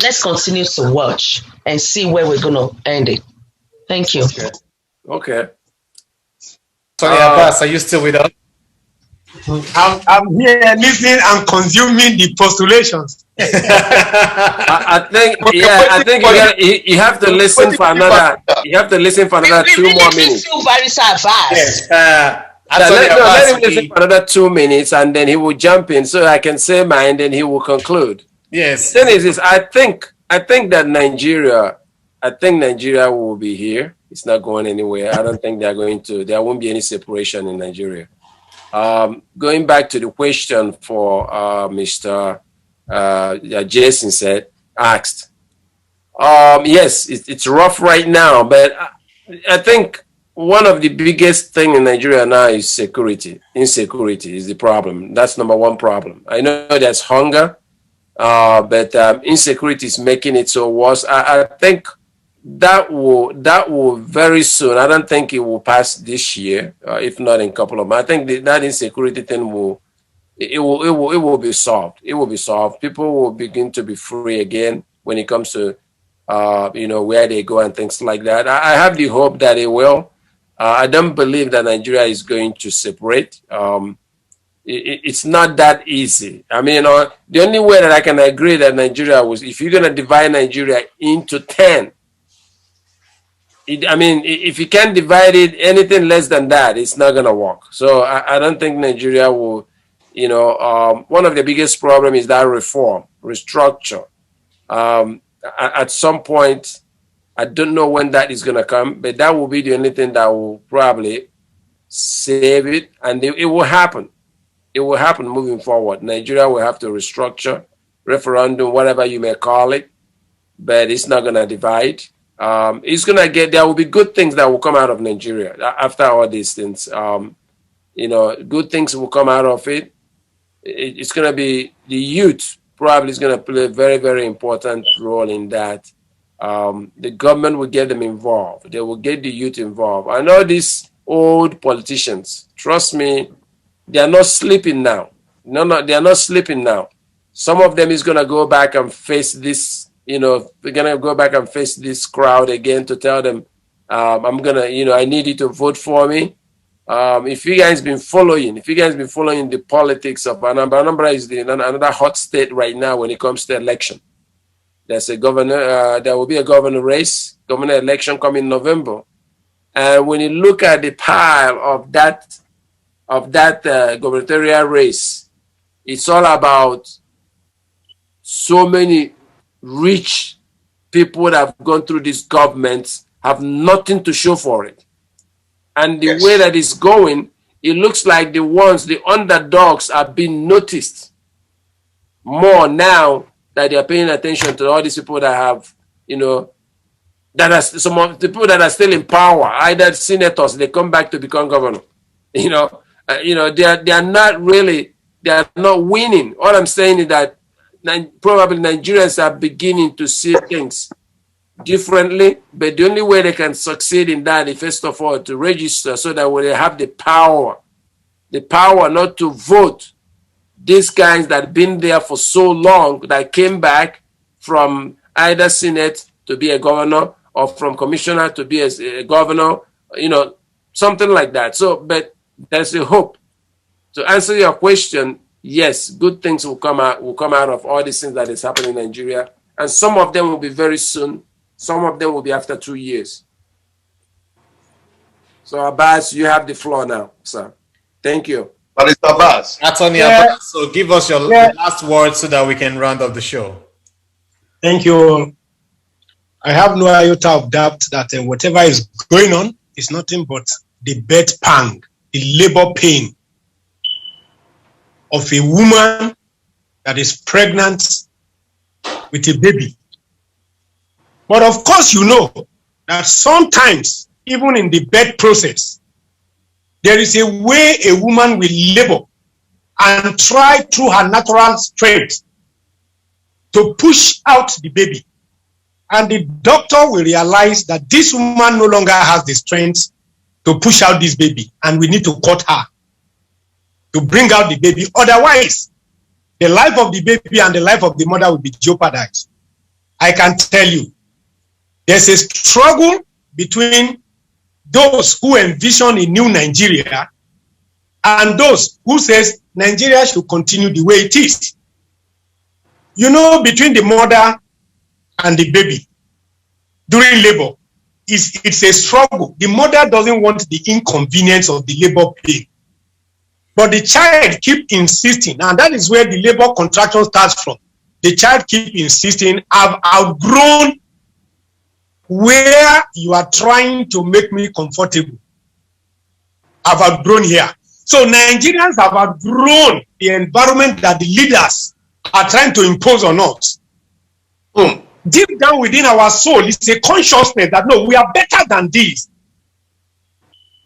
Let's continue to watch and see where we're going to end it. Thank you. Okay. Sorry, Abbas, are you still with us? I'm here listening and consuming the postulations. I think you have to listen for another. You have to listen for another 2 more minutes. Yes. Let him listen for another 2 minutes, and then he will jump in, so I can say mine, and then he will conclude. Yes. The thing is, I think that Nigeria will be here. It's not going anywhere. I don't think there won't be any separation in Nigeria. Going back to the question for Mr. Jason asked. Yes, it's rough right now, but I think one of the biggest thing in Nigeria now is security. Insecurity is the problem. That's number one problem. I know there's hunger, but insecurity is making it so worse. I think that will very soon. I don't think it will pass this year, if not in a couple of months. I think that insecurity thing will be solved. It will be solved. People will begin to be free again when it comes to where they go and things like that. I have the hope that it will. I don't believe that Nigeria is going to separate. It's not that easy. I mean, the only way that I can agree that Nigeria was, if you're going to divide Nigeria into 10, if you can't divide it anything less than that, it's not going to work. So I don't think Nigeria will, one of the biggest problems is that restructure. At some point, I don't know when that is going to come, but that will be the only thing that will probably save it. And it will happen. It will happen moving forward. Nigeria will have to restructure, referendum, whatever you may call it, but it's not going to divide. There will be good things that will come out of Nigeria after all these things. Good things will come out of it. It's going to be the youth probably is going to play a very, very important role in that. The government will get them involved. They will get the youth involved. I know these old politicians, trust me, they are not sleeping now. No, they are not sleeping now. Some of them is going to go back and face this. They're going to go back and face this crowd again to tell them, I need you to vote for me. If you guys been following the politics of Anambra is another hot state right now when it comes to election. There's a governor, there will be a governor election coming in November. And when you look at the pile of that gubernatorial race, it's all about so many rich people that have gone through these governments have nothing to show for it. And the way that it's going, it looks like the underdogs are being noticed more now that they are paying attention to all these people that have, that are some of the people that are still in power, either senators, they come back to become governor. They are not winning. All I'm saying is that probably Nigerians are beginning to see things differently, but the only way they can succeed in that is, first of all, to register so that when they have the power not to vote these guys that have been there for so long, that came back from either Senate to be a governor or from commissioner to be a governor, something like that. So, but there's a hope. To answer your question, yes, good things will come out of all these things that is happening in Nigeria. And some of them will be very soon. Some of them will be after 2 years. So, Abbas, you have the floor now, sir. Thank you. But it's Abbas. Attorney Abbas, so give us your last words so that we can round up the show. Thank you. I have no iota of doubt that whatever is going on is nothing but the birth pang, the labor pain of a woman that is pregnant with a baby. But of course, that sometimes, even in the birth process, there is a way a woman will labor and try through her natural strength to push out the baby. And the doctor will realize that this woman no longer has the strength to push out this baby, and we need to cut her to bring out the baby. Otherwise, the life of the baby and the life of the mother will be jeopardized. I can tell you, there's a struggle between those who envision a new Nigeria and those who says Nigeria should continue the way it is. You know, between the mother and the baby during labor, it's a struggle. The mother doesn't want the inconvenience of the labor pain. But the child keep insisting, and that is where the labor contraction starts from. The child keep insisting, I've outgrown where you are trying to make me comfortable. I've outgrown here. So Nigerians have outgrown the environment that the leaders are trying to impose on us. Deep down within our soul is a consciousness that no, we are better than this.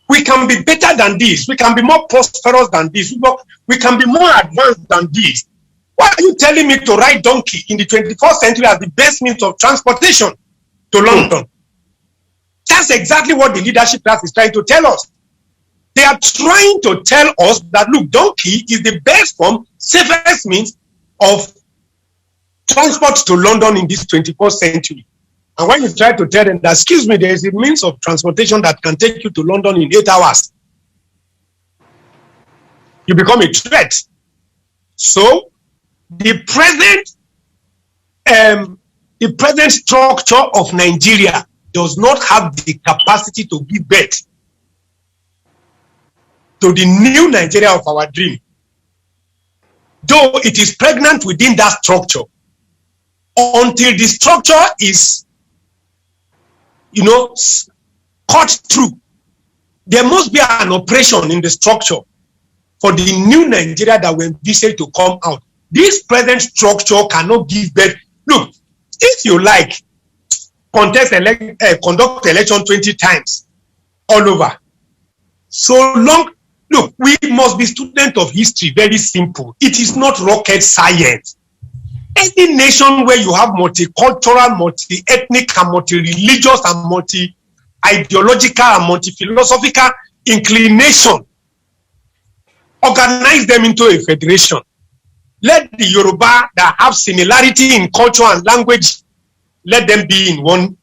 We can be better than this. We can be more prosperous than this. We can be more advanced than this. Why are you telling me to ride donkey in the 21st century as the best means of transportation to London? That's exactly what the leadership class is trying to tell us. They are trying to tell us that, look, donkey is the best form, safest means of transport to London in this 21st century. And when you try to tell them that, excuse me, there is a means of transportation that can take you to London in 8 hours, you become a threat. So the present structure of Nigeria does not have the capacity to give birth to the new Nigeria of our dream. Though it is pregnant within that structure, until the structure is, cut through, there must be an operation in the structure for the new Nigeria that we envisage to come out. This present structure cannot give birth. Look, if you like, conduct election 20 times all over. So long, look, we must be students of history, very simple. It is not rocket science. Any nation where you have multicultural, multi-ethnic, and multi-religious, and multi-ideological, and multi-philosophical inclination, organize them into a federation. Let the Yoruba that have similarity in culture and language, let them be in one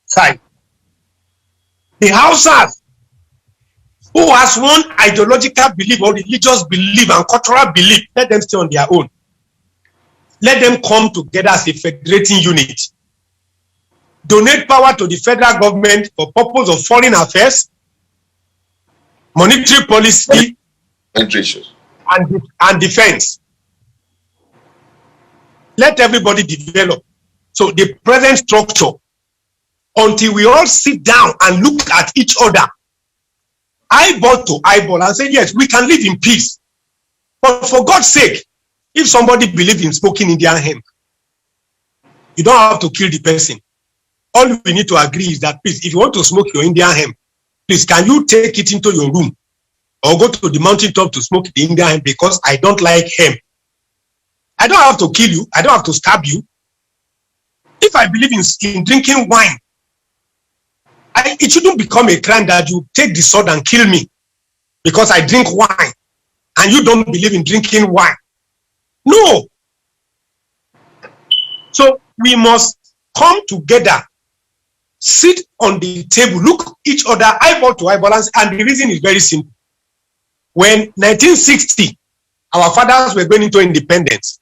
side. The Hausas, who has one ideological belief or religious belief and cultural belief, let them stay on their own. Let them come together as a federating unit. Donate power to the federal government for purpose of foreign affairs, monetary policy, and defense. Let everybody develop. So the present structure, until we all sit down and look at each other, eyeball to eyeball, and say, yes, we can live in peace. But for God's sake, if somebody believes in smoking Indian hemp, you don't have to kill the person. All we need to agree is that, please, if you want to smoke your Indian hemp, please, can you take it into your room or go to the mountaintop to smoke the Indian hemp, because I don't like hemp. I don't have to kill you. I don't have to stab you. If I believe in drinking wine, it shouldn't become a crime that you take the sword and kill me because I drink wine and you don't believe in drinking wine. No. So we must come together, sit on the table, look each other eyeball to eyeball, and the reason is very simple. When 1960, our fathers were going into independence,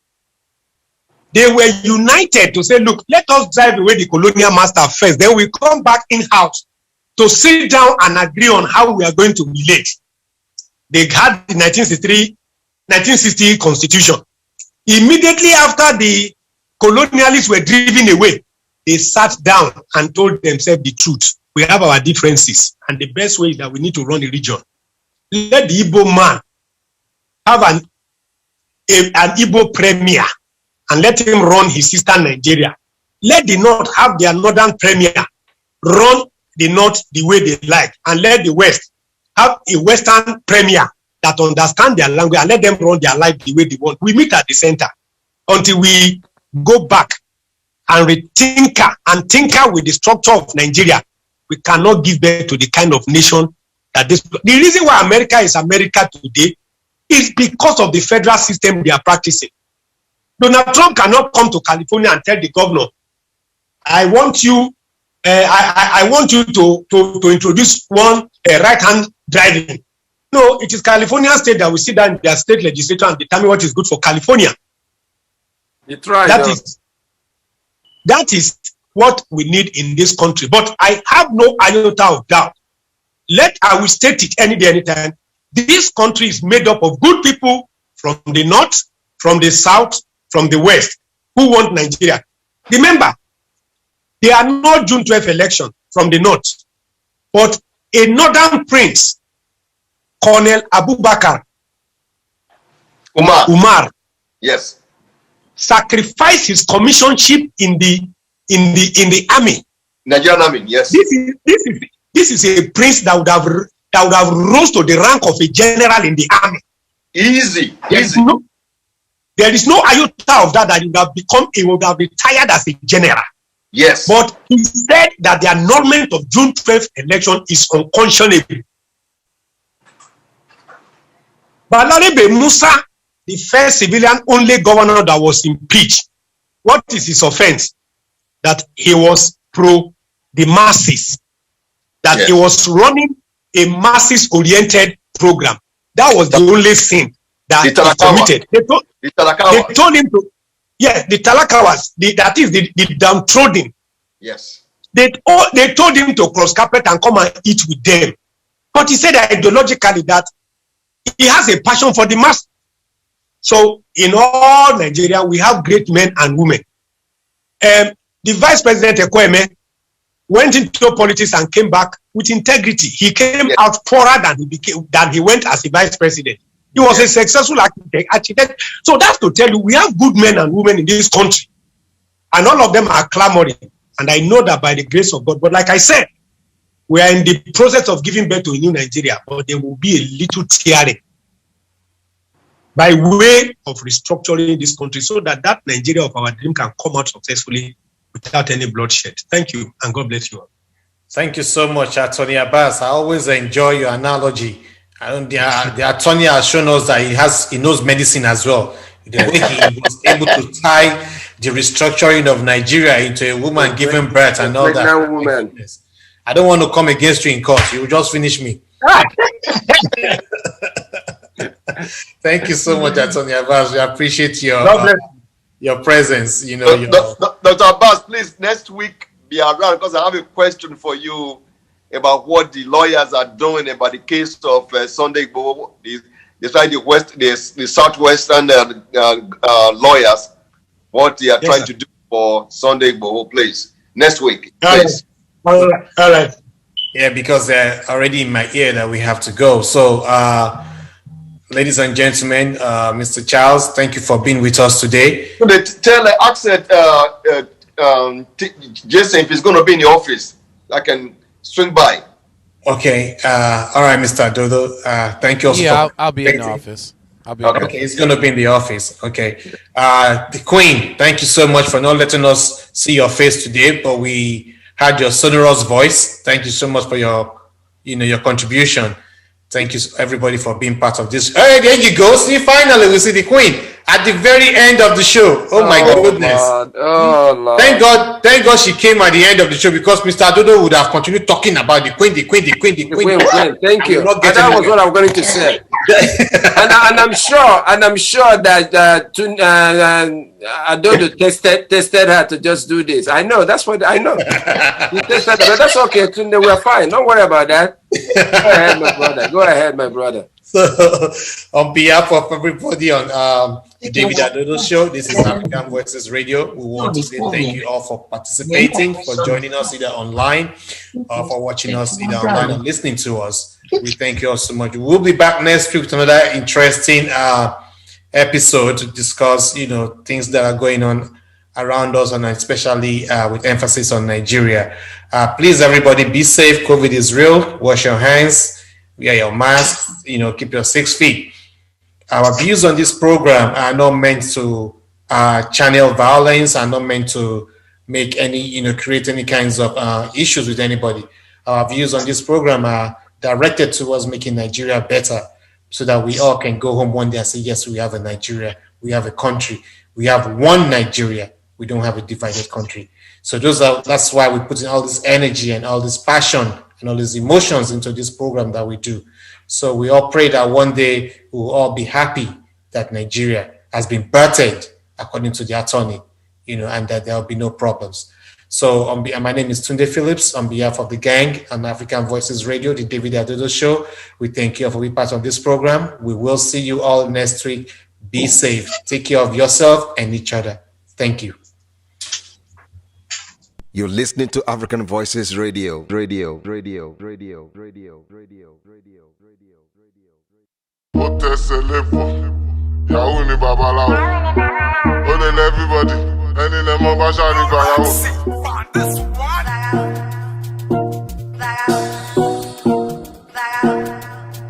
they were united to say, look, let us drive away the colonial master first, then we come back in-house to sit down and agree on how we are going to relate. They had the 1960 constitution. Immediately after the colonialists were driven away, they sat down and told themselves the truth. We have our differences, and the best way is that we need to run a region. Let the Igbo man have an Igbo premier and let him run his sister Nigeria. Let the North have their northern premier, run the North the way they like, and let the West have a western premier that understand their language and let them run their life the way they want. We meet at the center until we go back and tinker with the structure of Nigeria. We cannot give birth to the kind of nation that this. The reason why America is America today is because of the federal system they are practicing. Donald Trump cannot come to California and tell the governor, I want you to introduce one right-hand driving. No, it is California state that will sit down in their state legislature and determine what is good for California. That is what we need in this country. But I have no iota of doubt. I will state it any day, anytime. This country is made up of good people from the north, from the south, from the west, who want Nigeria. Remember, they are not June 12th election from the north, but a northern prince, Colonel Abubakar Umar, yes, sacrificed his commissionship in the army, Nigerian army. Yes, this is a prince that would have rose to the rank of a general in the army. Easy. There is no iota of that he would have retired as a general. Yes. But he said that the annulment of June 12th election is unconscionable. Balarabe Musa, the first civilian only governor that was impeached, what is his offense? That he was pro the masses. That he was running a masses-oriented program. That was the only sin that he committed. They told him to, the Talakawas, that is the downtrodden. Yes. They told him to cross carpet and come and eat with them. But he said ideologically that he has a passion for the mass. So in all Nigeria, we have great men and women. The Vice President Ekweme went into politics and came back with integrity. He came out poorer than he went as a vice president. He was a successful architect. So that's to tell you, we have good men and women in this country. And all of them are clamoring. And I know that by the grace of God. But like I said, we are in the process of giving birth to a new Nigeria. But there will be a little tearing by way of restructuring this country so that Nigeria of our dream can come out successfully without any bloodshed. Thank you, and God bless you all. Thank you so much, Attorney Abbas. I always enjoy your analogy. The attorney has shown us that he knows medicine as well. The way he was able to tie the restructuring of Nigeria into a woman giving birth and all that. Woman. I don't want to come against you in court. You will just finish me. Thank you so much, Attorney Abbas. We appreciate your presence. Dr. Abbas, please, next week be around because I have a question for you about what the lawyers are doing about the case of Sunday Igboho. The southwestern lawyers, what they are trying to do for Sunday Igboho, please. Next week, please. All right. Yeah, because they're already in my ear that we have to go. So, ladies and gentlemen, Mr. Charles, thank you for being with us today. Jason, if he's going to be in the office, I can swing by. Okay. All right, Mr. Adodo. Thank you also. Yeah, I'll be in the office. Okay, he's going to be in the office. Okay. The Queen, thank you so much for not letting us see your face today, but we had your sonorous voice. Thank you so much for your contribution. Thank you, everybody, for being part of this. Hey, there you go. See, finally, we see the Queen at the very end of the show. Oh my goodness. Lord. Thank God she came at the end of the show because Mr. Adodo would have continued talking about the Queen. Thank you. And that was what I'm going to say. and I'm sure that Adodo tested her to just do this. I know. That's what I know. He tested her, but that's okay. Tunde, we're fine. Don't worry about that. Go ahead, my brother. So, on behalf of everybody on the David Adodo Show, this is African Voices Radio. We want to say thank you all for participating, for joining us either online or for watching us either online or listening to us. We thank you all so much. We'll be back next week with another interesting episode to discuss, things that are going on around us, and especially with emphasis on Nigeria. Please, everybody, be safe. COVID is real. Wash your hands. wear your mask, keep your 6 feet. Our views on this program are not meant to channel violence, are not meant to make any, create any kinds of issues with anybody. Our views on this program are directed towards making Nigeria better so that we all can go home one day and say, yes, we have a Nigeria, we have a country, we have one Nigeria, we don't have a divided country. So that's why we put in all this energy and all this passion and all these emotions into this program that we do. So we all pray that one day we will all be happy that Nigeria has been birthed according to the attorney, and that there will be no problems. So my name is Tunde Phillips. On behalf of the gang on African Voices Radio, the David Adodo Show, we thank you for being part of this program. We will see you all next week. Be safe. Take care of yourself and each other. Thank you. You're listening to African Voices Radio. Yahoo ni babaláwo, ó lè lé everybody, ẹni lè mọ bá ṣáà ní gbàyàwó.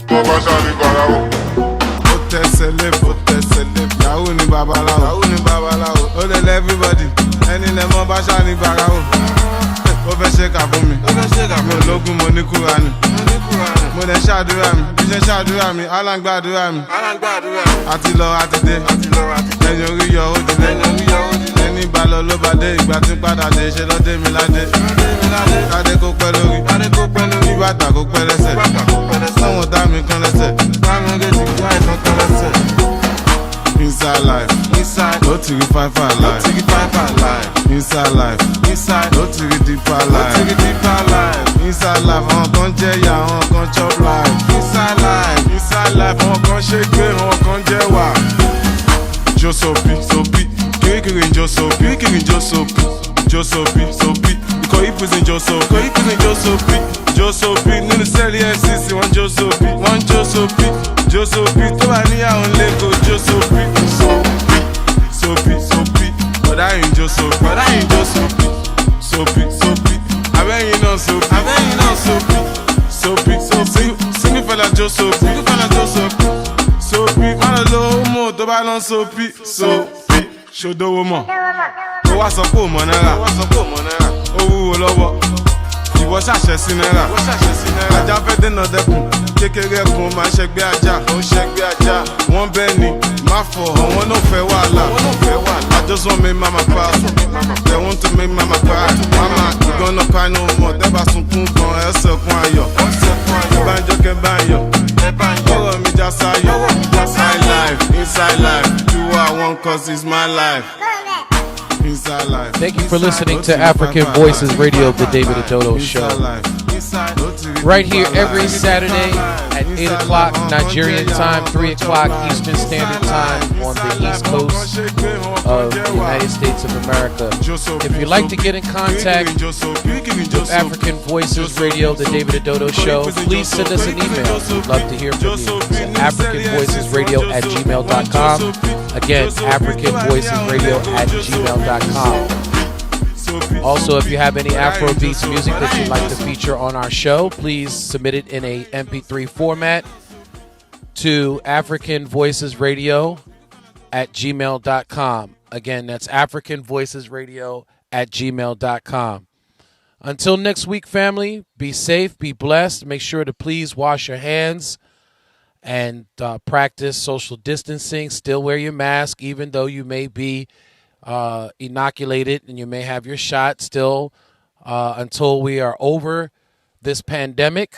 Mọ bá ṣáà ní gbàyàwó. Ó tẹ̀sẹ̀ lé, Yahoo ni babaláwo, ó lè lé everybody, ẹni lè mọ bá ṣáà ní gbàyàwó. Ó fẹ́ ṣe kà fún mi, mi ò lógún mo ní Kúránì. Mo lè ṣàdúrà mi, bí ṣe ṣàdúrà mi, Allah ń gbàdúrà mi. Àti lọ àti dé, ẹ̀yìn orí yọ ó dilé. Ẹni bá lọ ló bá dé, ìgbà tí ń padà dé, ṣe lọ dé mi ládé. Kádé kó pẹ́ lórí, bí bàtà kó pẹ́ lẹ́sẹ̀. Sọ́wọ́n dá mi kan lẹ́sẹ̀, káàmì gèjì kí àìsàn kan lẹ́sẹ̀. Inside life, no to the five life. Inside life, no to the deeper life. Inside life, on kan jẹ ya, on kan chop life. Inside life, on kan shake gbé, on kan jẹ wà. Josopi, kirikiri Josopi. Ikọ̀ ìpèsè Josopi, nínú sẹ́ẹ̀lì FCC, wọ́n Josopi, tó bá níyàwó lẹ́kọ̀ọ́ Josopi. Sopi, bọ̀dá yìí Josopi. Sopi, abẹ́yìn náà Sopi, single fella Josopi. Sopi, má lọ lówó mọ̀ tó bá lọ Sopi, ṣòdówó mọ̀. Ó wá sọ pé ò mọ̀ náírà, ó wúwo lọ́wọ́. Ìwọ ṣàṣẹ sí náírà, ajá fẹ́ dènà dẹkùn, kékeré ẹkùn máa ṣẹgbẹ́ ajá, wọ́n bẹ́ẹ̀ ni, má fọ̀, àwọn náà fẹ́ wàhálà. I just want make mama proud, they want to make mama proud. Mama, you gonna cry no more, tẹ́ bá sunkún gan, ẹ sẹ̀kún ayọ̀. Ìbánjọ́ kẹ́ bá yọ̀, ọ̀rọ̀ mi já sáyọ̀. Inside life, do what I want cause it's my life. Thank you for listening to African Voices Radio, the David Adodo Show. Right here every Saturday at 8 o'clock Nigerian time, 3 o'clock Eastern Standard Time on the East Coast of the United States of America. If you'd like to get in contact with African Voices Radio, the David Adodo Show, please send us an email. We'd love to hear from you. It's AfricanVoicesRadio@gmail.com. Again, AfricanVoicesRadio@gmail.com. Also, if you have any Afrobeats music that you'd like to feature on our show, please submit it in a MP3 format to AfricanVoicesRadio@gmail.com. Again, that's AfricanVoicesRadio@gmail.com. Until next week, family, be safe, be blessed. Make sure to please wash your hands and practice social distancing. Still wear your mask, even though you may be inoculated and you may have your shot. Still, until we are over this pandemic,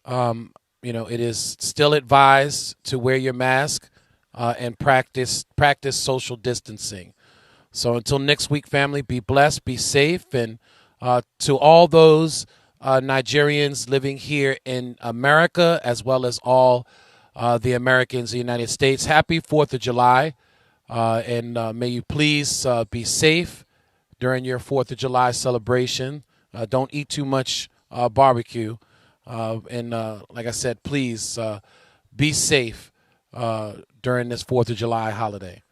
it is still advised to wear your mask and practice social distancing. So until next week, family, be blessed, be safe, and to all those Nigerians living here in America, as well as all the Americans in the United States, happy 4th of July. And may you please be safe during your 4th of July celebration. Don't eat too much barbecue. And like I said, please be safe during this 4th of July holiday.